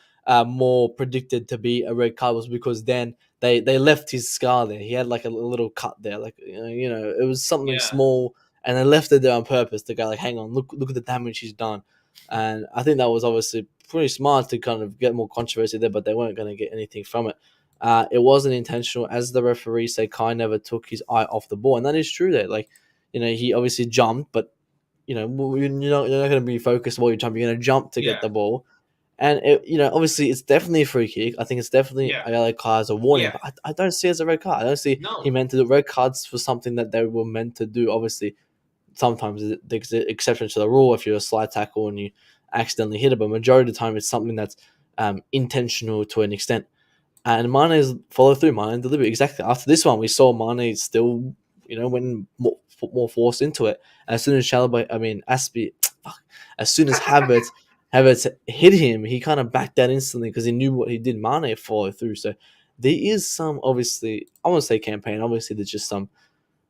more predicted to be a red card was because Dan they left his scar there. He had like a little cut there, like it was something yeah, small, and they left it there on purpose to go like, hang on, look at the damage he's done, and I think that was obviously pretty smart to kind of get more controversy there, but they weren't going to get anything from it. It wasn't intentional, as the referee said. Kai never took his eye off the ball, and that is true. There, like, he obviously jumped, but you're not going to be focused while you jump. You're going to jump to get yeah, the ball, and obviously, it's definitely a free kick. I think it's definitely yeah, a yellow card as a warning, yeah. but I don't see it as a red card. I don't see he No, meant to do red cards for something that they were meant to do. Obviously, sometimes there's exception to the rule if you're a slide tackle and you accidentally hit it, but majority of the time it's something that's intentional to an extent. And Mane's follow through, Mane delivery. Exactly. After this one, we saw Mane still, went more force into it. As soon as fuck, as soon as Havertz hit him, he kind of backed out instantly because he knew what he did. Mane followed through. So there is some, obviously, I won't say campaign. Obviously, there's just some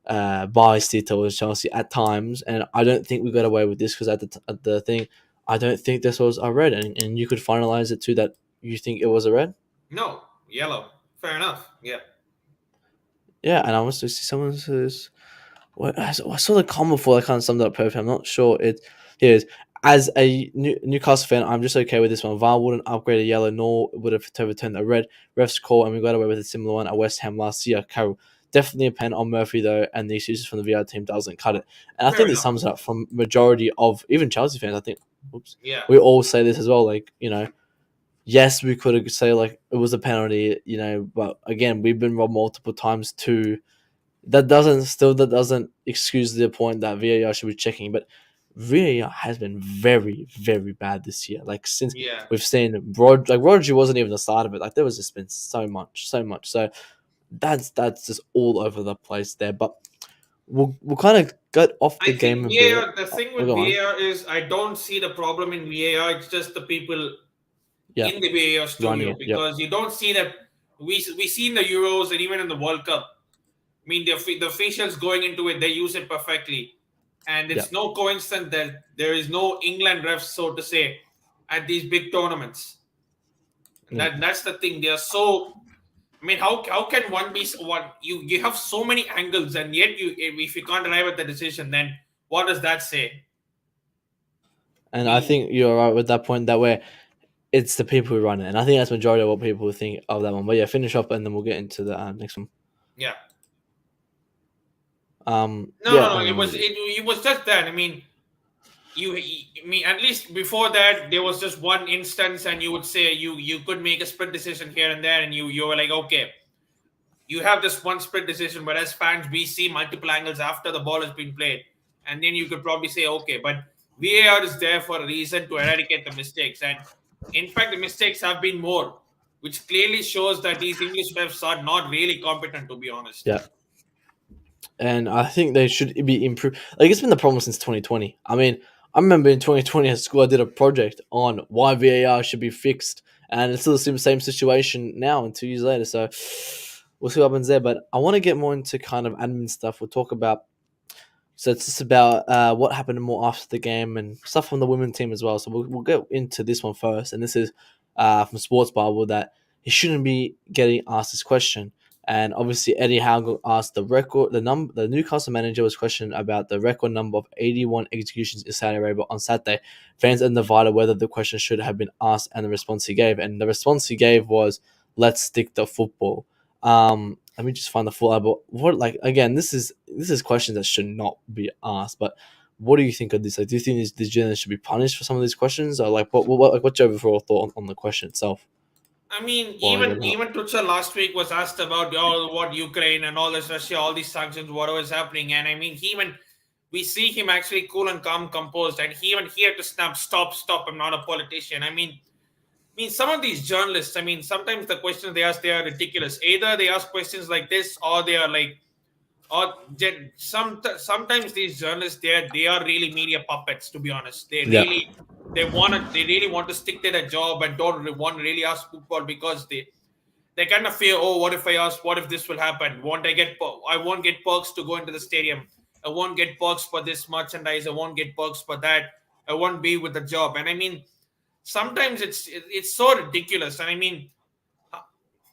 bias here towards Chelsea at times, and I don't think we got away with this because at the thing, I don't think this was a red, and you could finalize it to that you think it was a red. no, yellow. Fair enough. Yeah, Yeah, and I want to see someone says, "What I saw the comment before that kind of summed it up perfect." I'm not sure it is. As a Newcastle fan, I'm just okay with this one. VAR wouldn't upgrade a yellow, nor would have overturned a red. Refs call, and we got away with a similar one at West Ham last year. Carroll, definitely a pen on Murphy though, and the excuses from the VR team doesn't cut it. And I fair think this enough. sums it up from majority of even Chelsea fans. I think, oops, Yeah, we all say this as well. Like yes, we could say like it was a penalty, but again, we've been robbed multiple times too. That doesn't excuse the point that VAR should be checking. But VAR has been very, very bad this year. Like since Yeah. we've seen Rodri wasn't even the start of it. Like there was just been so much, so much. So that's just all over the place there. But we'll kind of get off the I game think a bit. VAR, the thing We'll with go on. VAR is I don't see the problem in VAR. It's just the people Yeah, in the VAR running studio it. Yep. because you don't see that. We see in the Euros and even in the World Cup. I mean, the officials going into it, they use it perfectly, and it's Yep. no coincidence that there is no England refs, so to say, at these big tournaments. And Yep. that's the thing. They are so. I mean, how can one be one? You have so many angles, and yet if you can't arrive at the decision, then what does that say? I And I mean, think you're right with that point. That way, it's the people who run it, and I think that's majority of what people think of that one. But yeah, finish up, and then we'll get into the next one. yeah. No, Yeah. no, no. It was just that. I mean, I mean, at least before that, there was just one instance, and you would say you could make a split decision here and there, and you were like, okay, you have this one split decision, but as fans, we see multiple angles after the ball has been played, and then you could probably say, okay, but VAR is there for a reason to eradicate the mistakes, and in fact, the mistakes have been more, which clearly shows that these English refs are not really competent, to be honest. Yeah. And I think they should be improved. Like it's been the problem since 2020. I mean, I remember in 2020 at school I did a project on why VAR should be fixed, and it's still the same situation now and 2 years later. So we'll see what happens there. But I want to get more into kind of admin stuff. We'll talk about so it's just about what happened more after the game and stuff from the women's team as well. So we'll go into this one first. And this is from Sports Bible that he shouldn't be getting asked this question. And obviously, Eddie Howe got asked the Newcastle manager was questioned about the record number of 81 executions in Saudi Arabia on Saturday. Fans are divided whether the question should have been asked and the response he gave. And the response he gave was, let's stick to football. Let me just find the full album. What like again? This is questions that should not be asked. But what do you think of this? Like, do you think these journalists should be punished for some of these questions, or like what's your overall thought on the question itself? I mean, Or I get even out. even Tuchel last week was asked about all what Ukraine and all this Russia, all these sanctions, whatever is happening, and I mean, he even we see him actually cool and calm, composed, and he had to snap, stop, stop. I'm not a politician. I mean, some of these journalists. I mean, sometimes the questions they ask they are ridiculous. Either they ask questions like this, or they are like, or sometimes these journalists they are really media puppets. To be honest, Yeah, they really want to stick to their job and don't want to really ask football because they kind of fear, oh, what if I ask, what if this will happen? I won't get perks to go into the stadium. I won't get perks for this merchandise. I won't get perks for that. I won't be with the job. And I mean, sometimes it's so ridiculous. And I mean,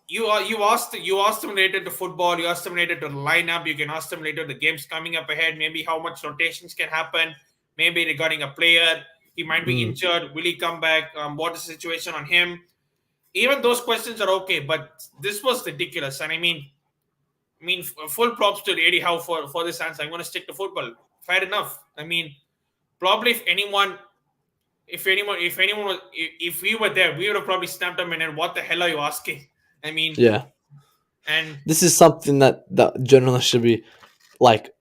you asked them related to football. You asked them related to the lineup. You can ask them related to the games coming up ahead. Maybe how much rotations can happen. Maybe regarding a player, he might be mm, injured. Will he come back? What is the situation on him? Even those questions are okay, but this was ridiculous. And full props to Eddie Howe for this answer. I'm going to stick to football. Fair enough. I mean, probably if we were there, we would have probably snapped him and what the hell are you asking? I mean, yeah. and This is something that journalists should be like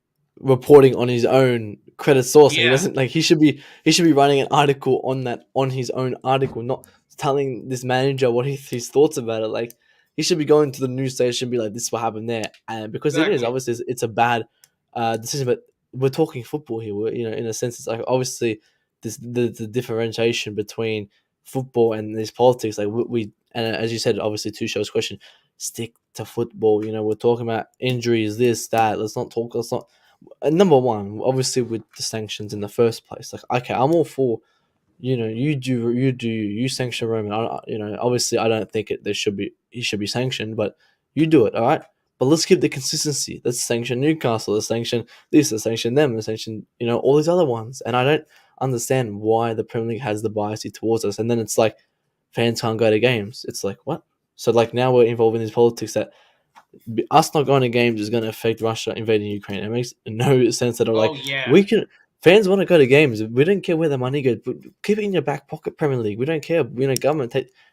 reporting on his own credit source. Like he yeah, doesn't like he should be writing an article on that on his own article, not telling this manager what his thoughts about it. Like he should be going to the news station and be like, "This is what happened there," and because it is exactly. obviously it's a bad decision. But we're talking football here. In a sense, it's like obviously the differentiation between football and this politics. Like we and as you said, obviously two shows question stick to football. We're talking about injuries, this, that. Let's not. Number one, obviously, with the sanctions in the first place, like, okay, I'm all for, you sanction Roman. Obviously, I don't think he should be sanctioned, but you do it, all right. But let's keep the consistency. Let's sanction Newcastle. Let's sanction this. Let's sanction them. Let's sanction, all these other ones. And I don't understand why the Premier League has the bias towards us. And then it's like fans can't go to games. It's like what? So like now we're involved in these politics that us not going to games is going to affect Russia invading Ukraine. It makes no sense at all. Oh Like yeah, we can fans want to go to games. We don't care where the money goes. But keep it in your back pocket, Premier League. We don't care. Government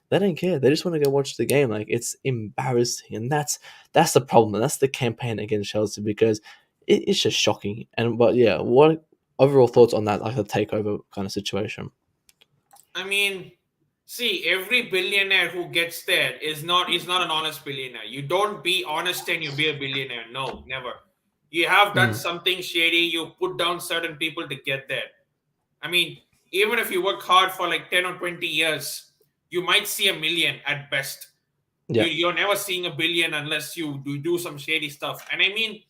they don't care. They just want to go watch the game. Like it's embarrassing, and that's the problem. And that's the campaign against Chelsea because it's just shocking. And but yeah, what? overall thoughts on that, like the takeover kind of situation. I mean, see, every billionaire who gets there is not an honest billionaire. You don't be honest and you be a billionaire. No, never. You have done Mm, something shady. You put down certain people to get there. I mean, even if you work hard for like 10 or 20 years, you might see a million at best. yeah. You're never seeing a billion unless you do some shady stuff. And I mean,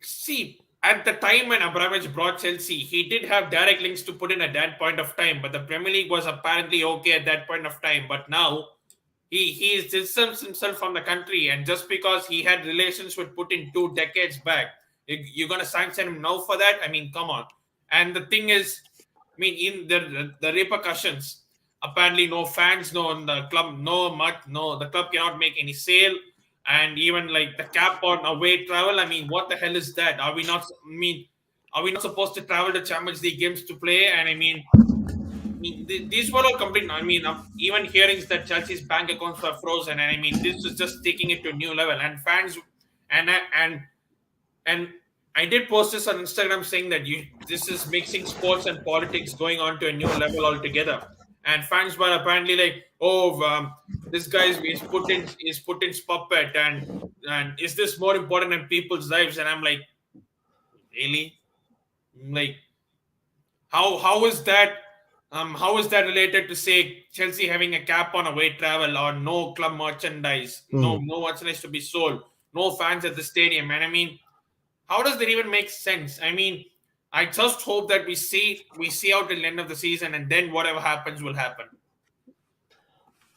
see, at the time when Abramovich brought Chelsea, he did have direct links to put in at that point of time, but the Premier League was apparently okay at that point of time. But now he distanced himself from the country, and just because he had relations with Putin 2 decades back, you're gonna sanction him now for that? I mean, come on. And the thing is, I mean, in the repercussions, apparently no fans, no in the club, no much, no, the club cannot make any sale, and even like the cap on away travel. I mean, what the hell is that? Are we not? I mean, are we not supposed to travel to Champions League games to play? And I mean, these were all complete. I mean, even hearings that Chelsea's bank accounts were frozen, and I mean, this is just taking it to a new level. And fans, and and I did post this on Instagram saying that this is mixing sports and politics going on to a new level altogether. And fans were apparently like, "Oh, this guy's is Putin's puppet, and is this more important than people's lives?" And I'm like, really? Like, how is that related to say Chelsea having a cap on away travel or no club merchandise, Mm. no merchandise to be sold, no fans at the stadium? And I mean, how does that even make sense? I mean, I just hope that we see out till the end of the season, and then whatever happens will happen.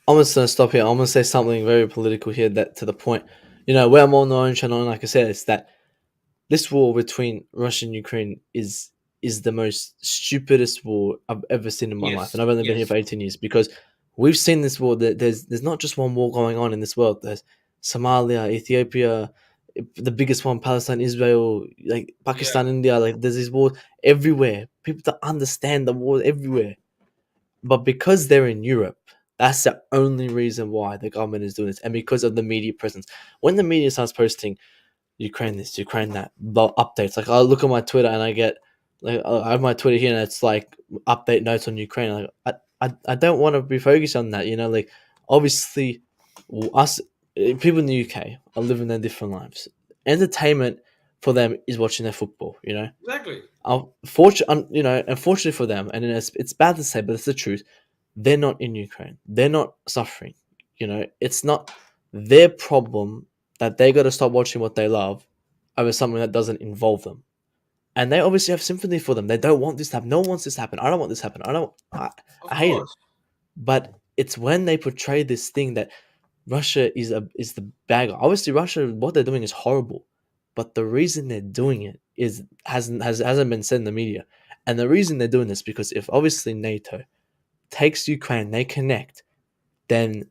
I'm just gonna stop here. I'm gonna say something very political here. That to the point, where I'm on the own channel, like I said, is that this war between Russia and Ukraine is the most stupidest war I've ever seen in my life, and Yes, I've only been here yes, for 18 years because we've seen this war. That there's not just one war going on in this world. There's Somalia, Ethiopia, the biggest one, Palestine, Israel, like yeah. Pakistan, India. Like there's these wars everywhere. People don't understand the war everywhere, but because they're in Europe. That's the only reason why the government is doing this, and because of the media presence. When the media starts posting Ukraine this, Ukraine that, the updates. Like I look at my Twitter and I get like I have my Twitter here and it's like update notes on Ukraine. Like I don't want to be focused on that. Like obviously us people in the UK are living their different lives. Entertainment for them is watching their football. Exactly. Unfortunately for them, and it's bad to say, but it's the truth. They're not in Ukraine. They're not suffering. It's not their problem that they got to stop watching what they love over something that doesn't involve them. And they obviously have sympathy for them. They don't want this to happen. No one wants this to happen. I don't want this to happen. I don't. I Of hate it. course. But it's when they portray this thing that Russia is the bad guy. Obviously, Russia, what they're doing is horrible, but the reason they're doing it is hasn't been said in the media. And the reason they're doing this because if obviously NATO takes Ukraine, they connect, then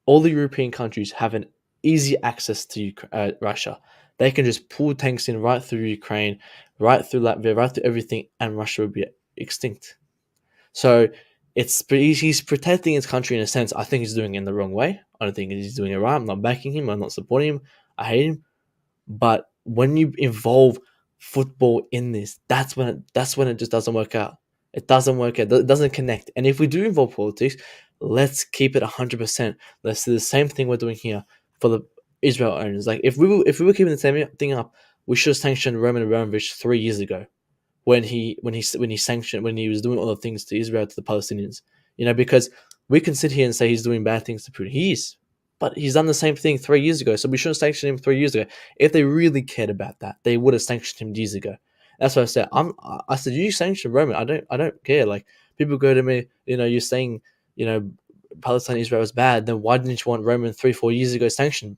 all the European countries have an easy access to Russia. They can just pull tanks in right through Ukraine, right through Latvia, right through everything, and Russia would be extinct. So he's protecting his country in a sense. I think he's doing it in the wrong way. I don't think he's doing it right. I'm not backing him. I'm not supporting him. I hate him. But when you involve football in this, that's when it just doesn't work out. It doesn't work out. It doesn't connect. And if we do involve politics, let's keep it 100%. Let's do the same thing we're doing here for the Israel owners. Like if we were keeping the same thing up, we should have sanctioned Roman Abramovich 3 years ago when he sanctioned when he was doing all the things to Israel to the Palestinians. Because we can sit here and say he's doing bad things to Putin. He is, but he's done the same thing 3 years ago. So we should have sanctioned him 3 years ago. If they really cared about that, they would have sanctioned him years ago. That's what I said. I said you sanction Roman. I don't care. Like people go to me, you're saying, you know, Palestine Israel is bad. Then why didn't you want Roman 3 4 years ago sanctioned?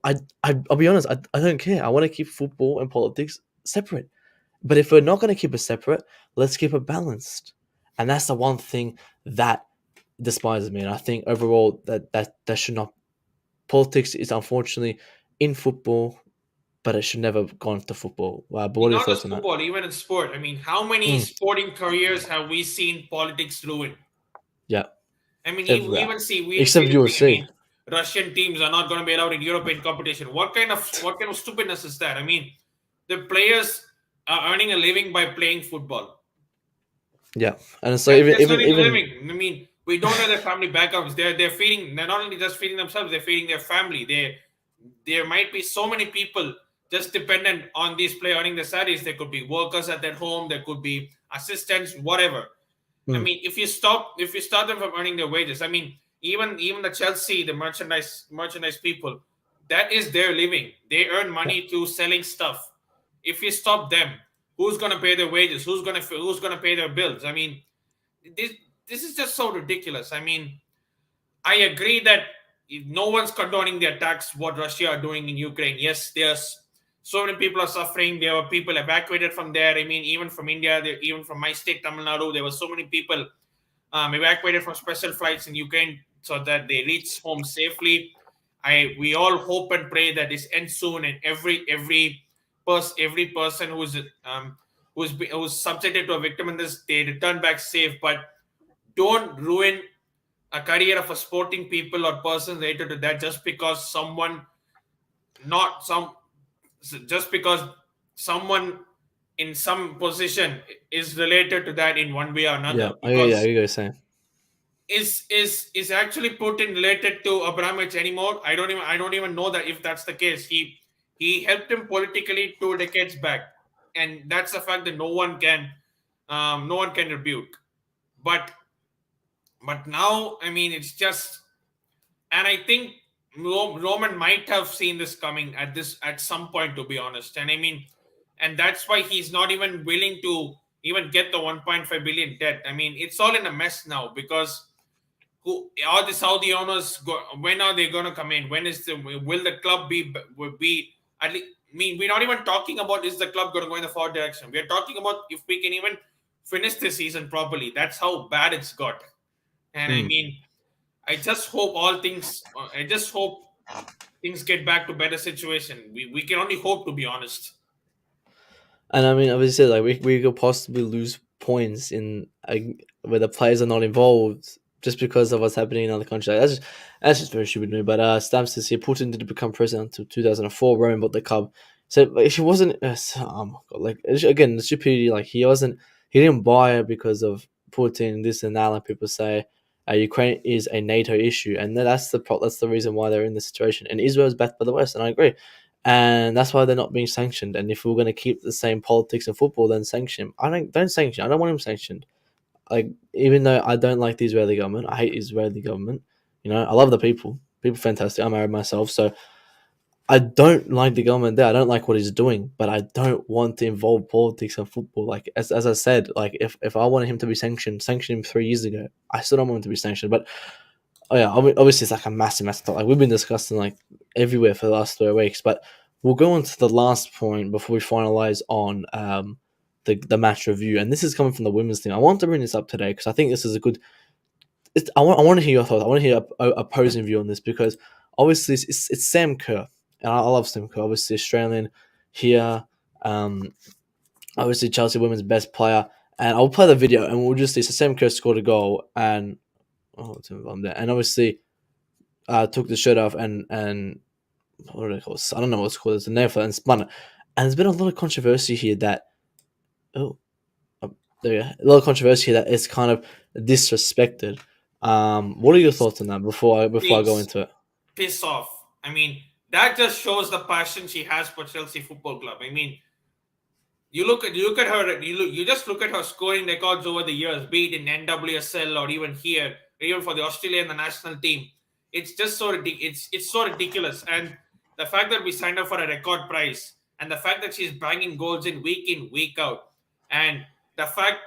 I'll be honest. I don't care. I want to keep football and politics separate. But if we're not going to keep it separate, let's keep it balanced. And that's the one thing that despises me. And I think overall that should not. Politics is unfortunately in football, but it should never have gone to football. But what are your Not thoughts just on that? football, even in sport. I mean, how many Mm, sporting careers have we seen politics ruin? yeah, I mean, everywhere we even see except this thing. I UFC. mean, Russian teams are not going to be allowed in European competition. What kind of stupidness is that? I mean, the players are earning a living by playing football. Yeah, and so even That's even earning a even living. I mean, we don't know their family backgrounds. They're feeding. They're not only just feeding themselves. They're feeding their family. There might be so many people just dependent on these play earning their salaries. There could be workers at their home. There could be assistants, whatever. I mm, mean, if you stop them from earning their wages, I mean, even the Chelsea, the merchandise people, that is their living. They earn yeah, money through selling stuff. If you stop them, who's gonna pay their wages? Who's gonna pay their bills? I mean, this this is just so ridiculous. I mean, I agree that no one's condoning the attacks what Russia are doing in Ukraine. Yes, there's so many people are suffering. There were people evacuated from there. I mean, even from India, even from my state, Tamil Nadu, there were so many people evacuated from special flights in Ukraine so that they reach home safely. We all hope and pray that this ends soon, and every person who's subjected to a victim in this, they return back safe. But don't ruin a career of a sporting people or person related to that just because not some just because someone in some position is related to that in one way or yeah. another, Yeah, because you guys saying. is actually Putin related to Abramovich anymore? I don't even know that if that's the case. He helped him politically 2 decades back, and that's a fact that no one can rebuke. But now, I mean, it's just, and I think Roman might have seen this coming at some point, to be honest. And I mean, and that's why he's not even willing to even get the 1.5 billion debt. I mean, it's all in a mess now because who are the Saudi owners? When are they going to come in? When is the will the club be at least? I mean, we're not even talking about is the club going to go in the forward direction. We're talking about if we can even finish the season properly. That's how bad it's got. And I Mm. mean, I just hope things get back to better situation. We can only hope, to be honest. And I mean, obviously, like we could possibly lose points in where the players are not involved just because of what's happening in other countries. Like, that's just very stupid to me. But Stamps says here, Putin didn't become president until 2004. Roman bought the club. So like, if he wasn't, oh my god, like again, the stupidity. Like he didn't buy it because of Putin. This and that. Like people say, Ukraine is a NATO issue, and that's the reason why they're in this situation. And Israel is backed by the West, and I agree, and that's why they're not being sanctioned. And if we're going to keep the same politics in football, then sanction him. Don't sanction. I don't want him sanctioned. Like even though I don't like the Israeli government, I hate the Israeli government. You know, I love the people. People are fantastic. I'm married myself, so I don't like the government there. I don't like what he's doing, but I don't want to involve politics in football. Like as I said, like if I wanted him to be sanctioned, sanction him 3 years ago. I still don't want him to be sanctioned, but oh yeah, obviously it's like a massive topic. Like we've been discussing like everywhere for the last 3 weeks, but we'll go on to the last point before we finalize on the match review. And this is coming from the women's team. I want to bring this up today because I think this is a good. I want to hear your thoughts. I want to hear a opposing view on this because obviously it's Sam Kerr, and I love Sam Kerr. Obviously Australian here, um, obviously Chelsea women's best player. And I'll play the video, and we'll just see. So Sam Kerr scored a goal, and let's move on there. And obviously took the shirt off and what do they call it? I don't know what it's called. It's a nail file and spun it. And there's been a lot of controversy here that oh, there you go. A lot of controversy here that it's kind of disrespected. What are your thoughts on that before I go Please into it? piss off. I mean, that just shows the passion she has for Chelsea Football Club. I mean, you look at her. You just look at her scoring records over the years, be it in NWSL or even here, or even for the Australian the national team. It's just it's so ridiculous. And the fact that we signed her for a record price, and the fact that she's banging goals in week out, and the fact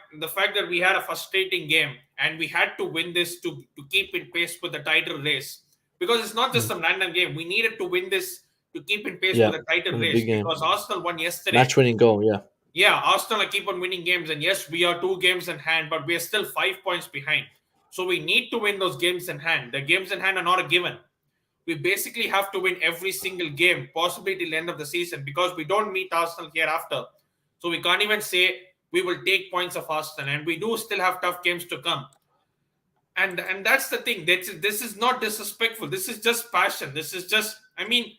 that we had a frustrating game and we had to win this to keep in pace with the title race, because it's not just Mm. some random game. We needed to win this to keep in pace with Yeah, the title it was a race big game, because Arsenal won yesterday. match winning goal. Yeah, Yeah, Arsenal keep on winning games, and yes, we are 2 games in hand, but we are still 5 points behind. So we need to win those games in hand. The games in hand are not a given. We basically have to win every single game, possibly till the end of the season, because we don't meet Arsenal hereafter. So we can't even say we will take points of Arsenal, and we do still have tough games to come. And that's the thing. This is not disrespectful. This is just passion. This is just, I mean,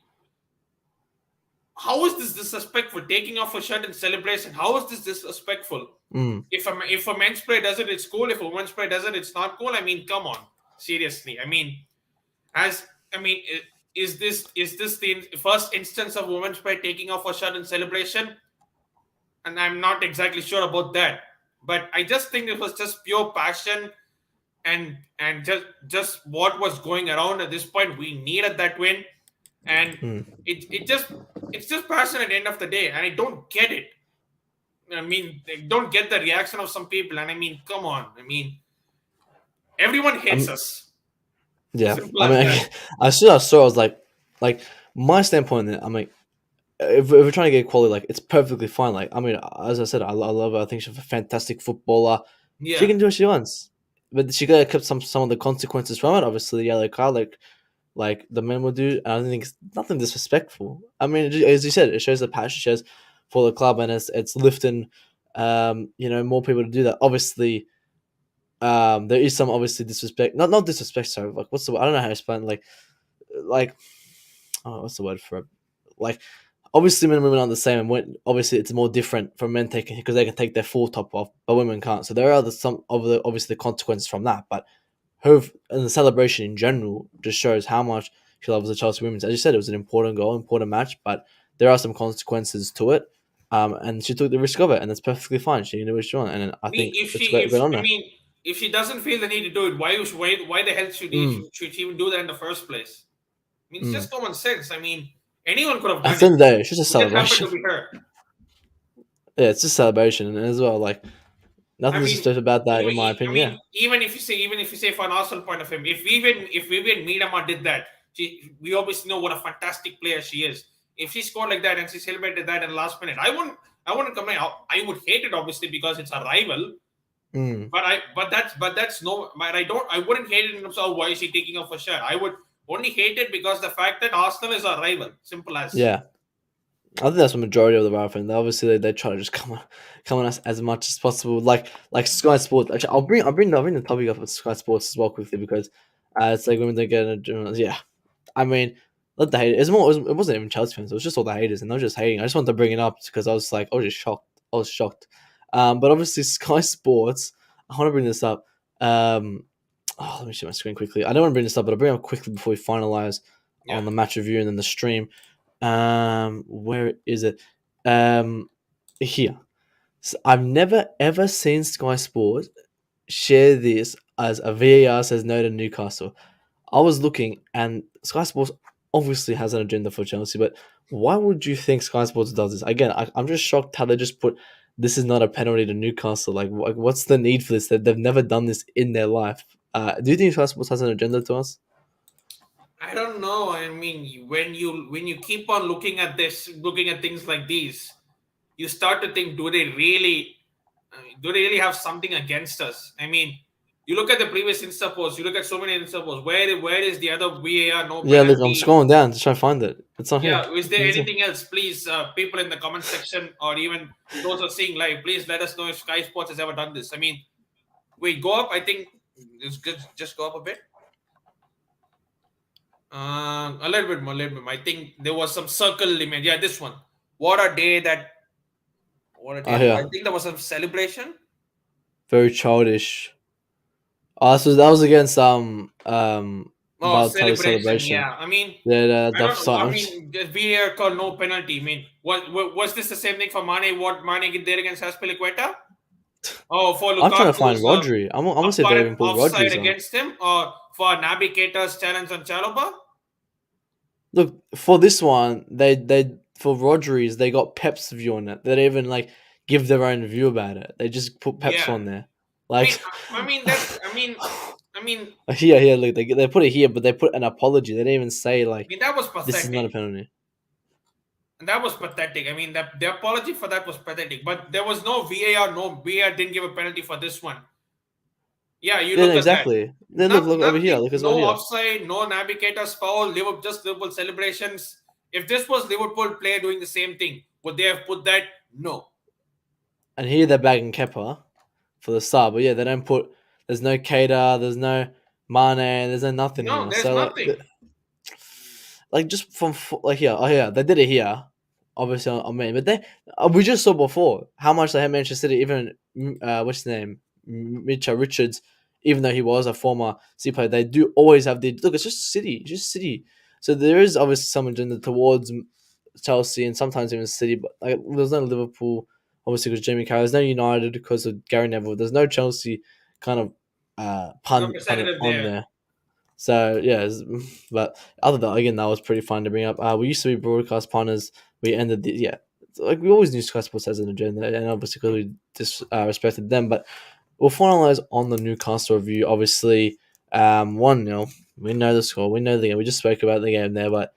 how is this disrespectful? Taking off a shirt in celebration. How is this disrespectful? Mm, If a men's player does it, it's cool. If a women's player does it, it's not cool. I mean, come on, seriously. I mean, as I mean, is this the first instance of women's player taking off a shirt in celebration? And I'm not exactly sure about that. But I just think it was just pure passion and just what was going around at this point. We needed that win, and mm. it's just passion at the end of the day, and I don't get it. I mean, they don't get the reaction of some people, and I mean, come on. I mean, everyone hates I'm us. yeah. Simple I as mean, that. as soon as I saw, I was like my standpoint. There, I'm like, if we're trying to get quality, like it's perfectly fine. Like I mean, as I said, I love her. I think she's a fantastic footballer. She Yeah. can do what she wants, but she gotta keep some of the consequences from it. Obviously, the yellow card, like the men will do. And I don't think it's nothing disrespectful. I mean, as you said, it shows the passion she has for the club, and it's lifting, more people to do that. Obviously, there is some obviously disrespect, not disrespect. Sorry, like what's the I don't know how to explain like oh, what's the word for it? Like obviously men and women aren't the same, and obviously it's more different from men taking because they can take their full top off, but women can't. So there are some of the obviously the consequences from that, but her and the celebration in general just shows how much she loves the Chelsea women's. As you said, it was an important goal, important match, but there are some consequences to it. And she took the risk of it, and that's perfectly fine. She can do what she wants, and I think If it's she, great, if great on I her. mean, if she doesn't feel the need to do it, why the hell Mm, should she even do that in the first place? I mean, it's mm. just common sense. I mean, anyone could have At done the it. end of the day, it's just a It just happened celebration. to be her. Yeah, it's just a celebration, and as well, like I nothing mean, disrespectful about that, in my I opinion. Yeah. mean, even if you say from an Arsenal point of view, if we Miedema did that, we obviously know what a fantastic player she is. If she scored like that and she celebrated that in the last minute, I wouldn't complain. I would hate it obviously because it's a rival. Mm, But that's no. But I wouldn't hate it in terms of why is she taking off a shirt. I would only hate it because the fact that Arsenal is our rival. Simple as. yeah. I think that's the majority of the Riot fan. Obviously, they try to just come on us as much as possible. Like Sky Sports. Actually, I'll bring the topic up of Sky Sports as well quickly because it's like women don't get a yeah. I mean, let the hate. It's more. It wasn't even Chelsea fans. It was just all the haters, and they were just hating. I just wanted to bring it up because I was just shocked. I was shocked. But obviously Sky Sports. I want to bring this up. Let me share my screen quickly. I don't want to bring this up, but I'll bring it up quickly before we finalize Yeah. on the match review and then the stream. Where is it? Here. So I've never ever seen Sky Sports share this as a VAR says no to Newcastle. I was looking, and Sky Sports obviously has an agenda for Chelsea, but why would you think Sky Sports does this? Again, I'm just shocked how they just put this is not a penalty to Newcastle. Like, what's the need for this? They've never done this in their life. Do you think Sky Sports has an agenda to us? I don't know. I mean, when you keep on looking at things like these, you start to think, do they really have something against us? I mean, you look at the previous Insta posts, you look at so many Insta posts. Where is the other VAR no Yeah, look, I'm penalty? scrolling down to try and find it. It's not here. Yeah, is there Nothing to see. anything else? Please, people in the comment section or even those who are seeing live, please let us know if Sky Sports has ever done this. I mean, wait, go up. I think it's good. Just go up a bit. A little bit more, a little bit more. I think there was some circle image. Yeah, this one. What a day that. What a day. Oh, I yeah, think there was some celebration. very childish. Oh, so that was against Oh, Balotelli celebration. celebration. Yeah. I mean, Yeah, I the don't know. I side. mean, the VAR called no penalty. I mean, was this the same thing for Mane? What Mane did there against Aspilicueta? Oh, for I'm trying to find Lukaku's Rodri. I'm gonna see if they apparent even put offside Rodri's on. against him, or for Navigator's challenge on Chalobah? Look for this one. They for Rodri's they got Pep's view on it. They didn't even like give their own view about it. They just put Pep's Yeah. on there. I mean, Like I mean that's. I mean, here. Look, they put it here, but they put an apology. They didn't even say I like mean that was this is not pathetic. a penalty. That was pathetic. I mean, the apology for that was pathetic. But there was no VAR. No VAR didn't give a penalty for this one. Yeah, you Yeah, no, look at that. exactly. Then look over here. Nothing. Look as well No here. offside. No Navigator's foul. Liverpool celebrations. If this was Liverpool player doing the same thing, would they have put that? No. And here they're bagging Kepa for the sub. But yeah, they don't put. There's no Cater. There's no Mane. There's no nothing No, here. there's So nothing. like just from like here. Oh yeah, they did it here. obviously on me, but we just saw before how much they had Manchester City. Even what's his name, Mitchell Richards, even though he was a former City player, they do always have the look. It's just City. So there is obviously some agenda towards Chelsea and sometimes even City, but like, there's no Liverpool, obviously because Jamie Carragher. There's no United because of Gary Neville. There's no Chelsea kind of pun Representative on there. there. So yeah, but other than that, again, that was pretty fun to bring up. We used to be broadcast partners. We ended the yeah, like we always knew Sky Sports has an agenda, and obviously because we respected them. But we'll finalize on the Newcastle review. Obviously, 1-0. We know the score. We know the game. We just spoke about the game there. But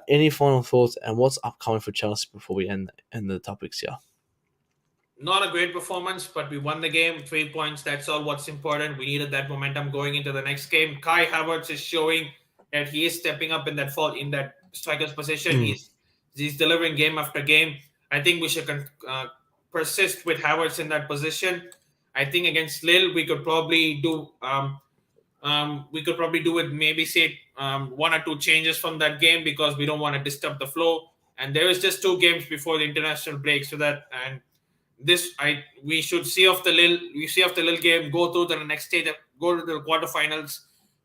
any final thoughts and what's upcoming for Chelsea before we end the topics here? Not a great performance, but we won the game. 3 points. That's all what's important. We needed that momentum going into the next game. Kai Havertz is showing that he is stepping up in that striker's position. Mm, He's delivering game after game. I think we should persist with Havertz in that position. I think against Lille we could probably do it, maybe say one or two changes from that game because we don't want to disturb the flow. And there is just 2 games before the international break, so that and this I we should see off the Lille game, go through to the next stage, go to the quarterfinals.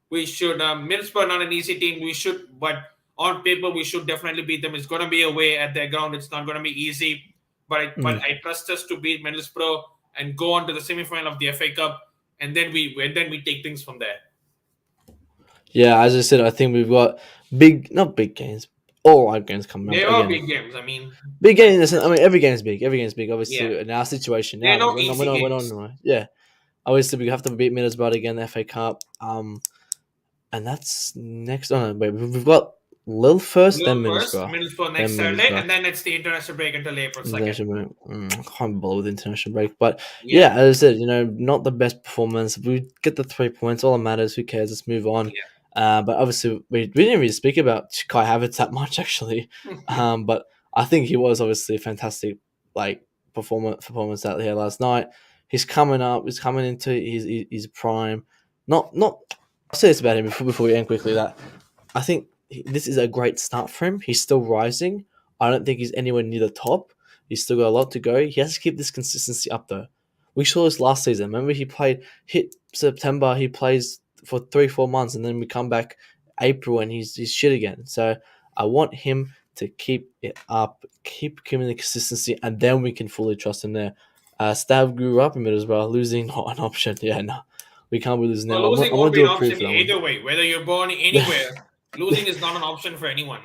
We should Middlesbrough not an easy team. We should, but on paper we should definitely beat them. It's going to be away at their ground. It's not going to be easy, but mm. I trust us to beat Middlesbrough and go on to the semi-final of the FA Cup, and then we take things from there. Yeah, as I said, I think we've got not big games, all right games coming up They are again. big games. I mean, Big game in the sense, I mean, every game's big. Every game's big. yeah, Obviously, in our situation they're now, no easy we're not games. yeah. Obviously, we have to beat Middlesbrough again, the FA Cup. And that's next. Oh no, wait, we've got Lille first, then Lille first, Middlesbrough, Middlesbrough then next Saturday, Middlesbrough. and then it's the international break until April 2nd. International break. I can't believe with international break, but Yeah, yeah, as I said, not the best performance. We get the 3 points. All that matters. Who cares? Let's move on. But obviously, we didn't really speak about Kai Havertz that much actually. yeah. But I think he was obviously a fantastic like performance out here last night. He's coming up. He's coming into his prime. Not. I'll say this about him before we end quickly. That I think this is a great start for him. He's still rising. I don't think he's anywhere near the top. He's still got a lot to go. He has to keep this consistency up though. We saw this last season. Remember, hit September. He plays for 3-4 months, and then we come back April, and he's shit again. So I want him to keep it up, keep giving the consistency, and then we can fully trust him there. Stav grew up in Middlesbrough, losing not an option. Yeah, no, we can't be losing Well, now. losing I'm won't gonna be do an a proof option for that one. either way. Whether you're born anywhere, losing is not an option for anyone.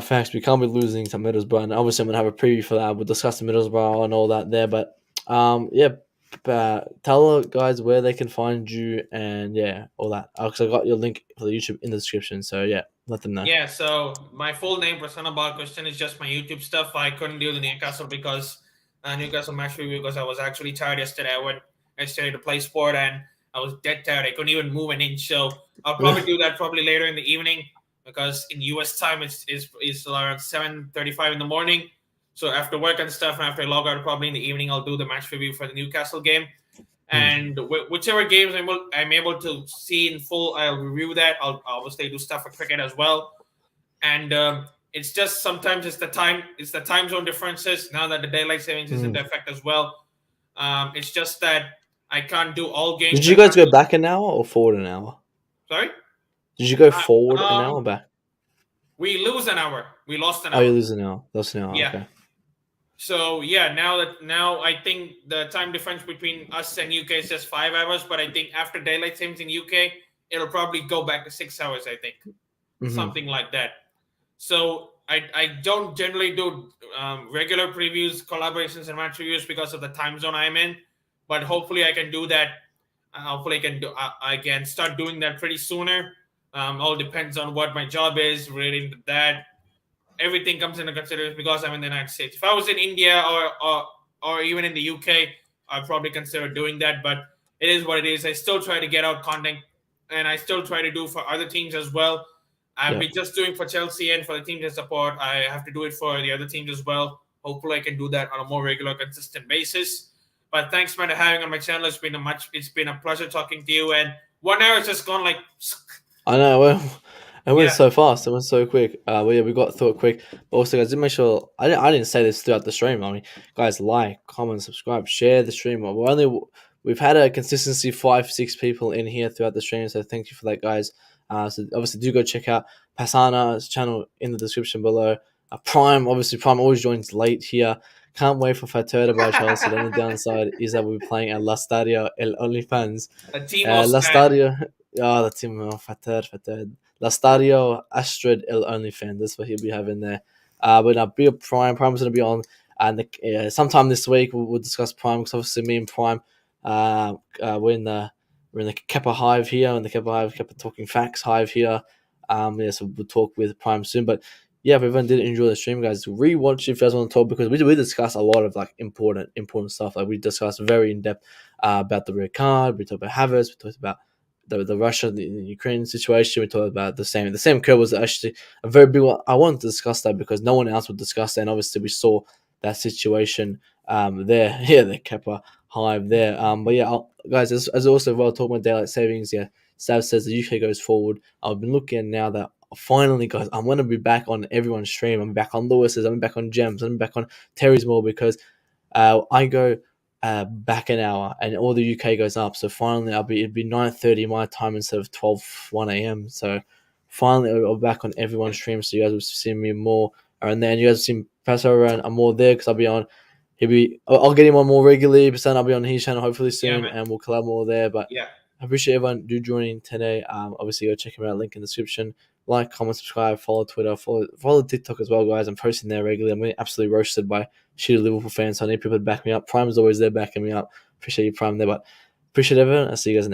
Facts. We can't be losing to Middlesbrough, and obviously I'm gonna have a preview for that. We'll discuss the Middlesbrough and all that there, but yeah. Tell the guys where they can find you and yeah, all that. Because I got your link for the YouTube in the description, so yeah, let them know. Yeah, so my full name, Prasanna Balakrishnan, is just my YouTube stuff. I couldn't do the Newcastle because Newcastle match review because I was actually tired yesterday. I went yesterday to play sport and I was dead tired. I couldn't even move an inch. So I'll probably do that probably later in the evening because in US time it's around 7:35 in the morning. So after work and stuff, and after I log out, probably in the evening, I'll do the match review for the Newcastle game. And whichever games I'm able to see in full, I'll review that. I'll obviously do stuff for cricket as well. And it's just sometimes it's the time zone differences now that the daylight savings is in effect as well. It's just that I can't do all games. Did you guys go back an hour or forward an hour? Sorry? Did you go forward an hour or back? We lose an hour. We lost an Oh, hour. you lose an hour. Lost an hour. Yeah. Okay. So yeah, now I think the time difference between us and UK is just 5 hours, but I think after daylight savings in UK, it'll probably go back to 6 hours. I think something like that. So I don't generally do regular previews, collaborations, and match reviews because of the time zone I'm in, but hopefully I can do that. Hopefully I can start doing that pretty sooner. All depends on what my job is relating to that. Everything comes into consideration because I'm in the United States. If I was in India or even in the UK, I'd probably consider doing that. But it is what it is. I still try to get out content, and I still try to do for other teams as well. I've been just doing for Chelsea and for the teams I support. I have to do it for the other teams as well. Hopefully, I can do that on a more regular, consistent basis. But thanks, man, for having on my channel. It's been a pleasure talking to you. And 1 hour has just gone like. I know. Well, It went Yeah. so fast. It went so quick. But yeah, we got through it quick. But also, guys, did make sure I didn't say this throughout the stream. I mean, guys, like, comment, subscribe, share the stream. We've had a consistency 5, 6 people in here throughout the stream. So thank you for that, guys. So obviously, do go check out Pasana's channel in the description below. Prime, obviously, Prime always joins late here. Can't wait for Faturda by Chelsea. The only downside is that we'll be playing at La Stadio El OnlyFans. A Timo La Stan. Stadio. Oh, the team. Oh, Fatur. Lastadio Astrid El OnlyFans. That's what he'll be having there. But now, be a Prime. Prime's going to be on. And sometime this week, we'll discuss Prime because obviously me and Prime, we're in the Kepper Hive here, in the Kepper Talking Facts Hive here. Yeah, so we'll talk with Prime soon. But yeah, if everyone did enjoy the stream, guys, rewatch if you guys want to talk because we discuss a lot of like important stuff. Like we discussed very in depth about the red card. We talked about Havertz. We talked about the Russia, the Ukraine situation. We talked about the same curve was actually a very big one. I wanted to discuss that because no one else would discuss that, and obviously we saw that situation there. Yeah, the Kepa Hive there. But yeah, guys, as also well talking about daylight savings. Yeah, Sav says the UK goes forward. I've been looking now that finally, guys, I'm gonna be back on everyone's stream. I'm back on Lewis's. I'm back on Gems. I'm back on Terry's more because I go back an hour and all the UK goes up. So finally, it'd be 9:30 my time instead of 1 a.m. So finally, I'll be back on everyone's stream. So you guys will see me more. And then you guys will see Pastor around. I'm more there because I'll be on. I'll get him on more regularly. But I'll be on his channel hopefully soon, man. and we'll collab more there. But Yeah. I appreciate everyone do joining today. Obviously, go check him out. Link in the description. Like, comment, subscribe, follow Twitter, follow TikTok as well, guys. I'm posting there regularly. I'm getting absolutely roasted by shitty Liverpool fans, so I need people to back me up. Prime is always there backing me up. Appreciate you, Prime, there, but appreciate everyone. I'll see you guys next.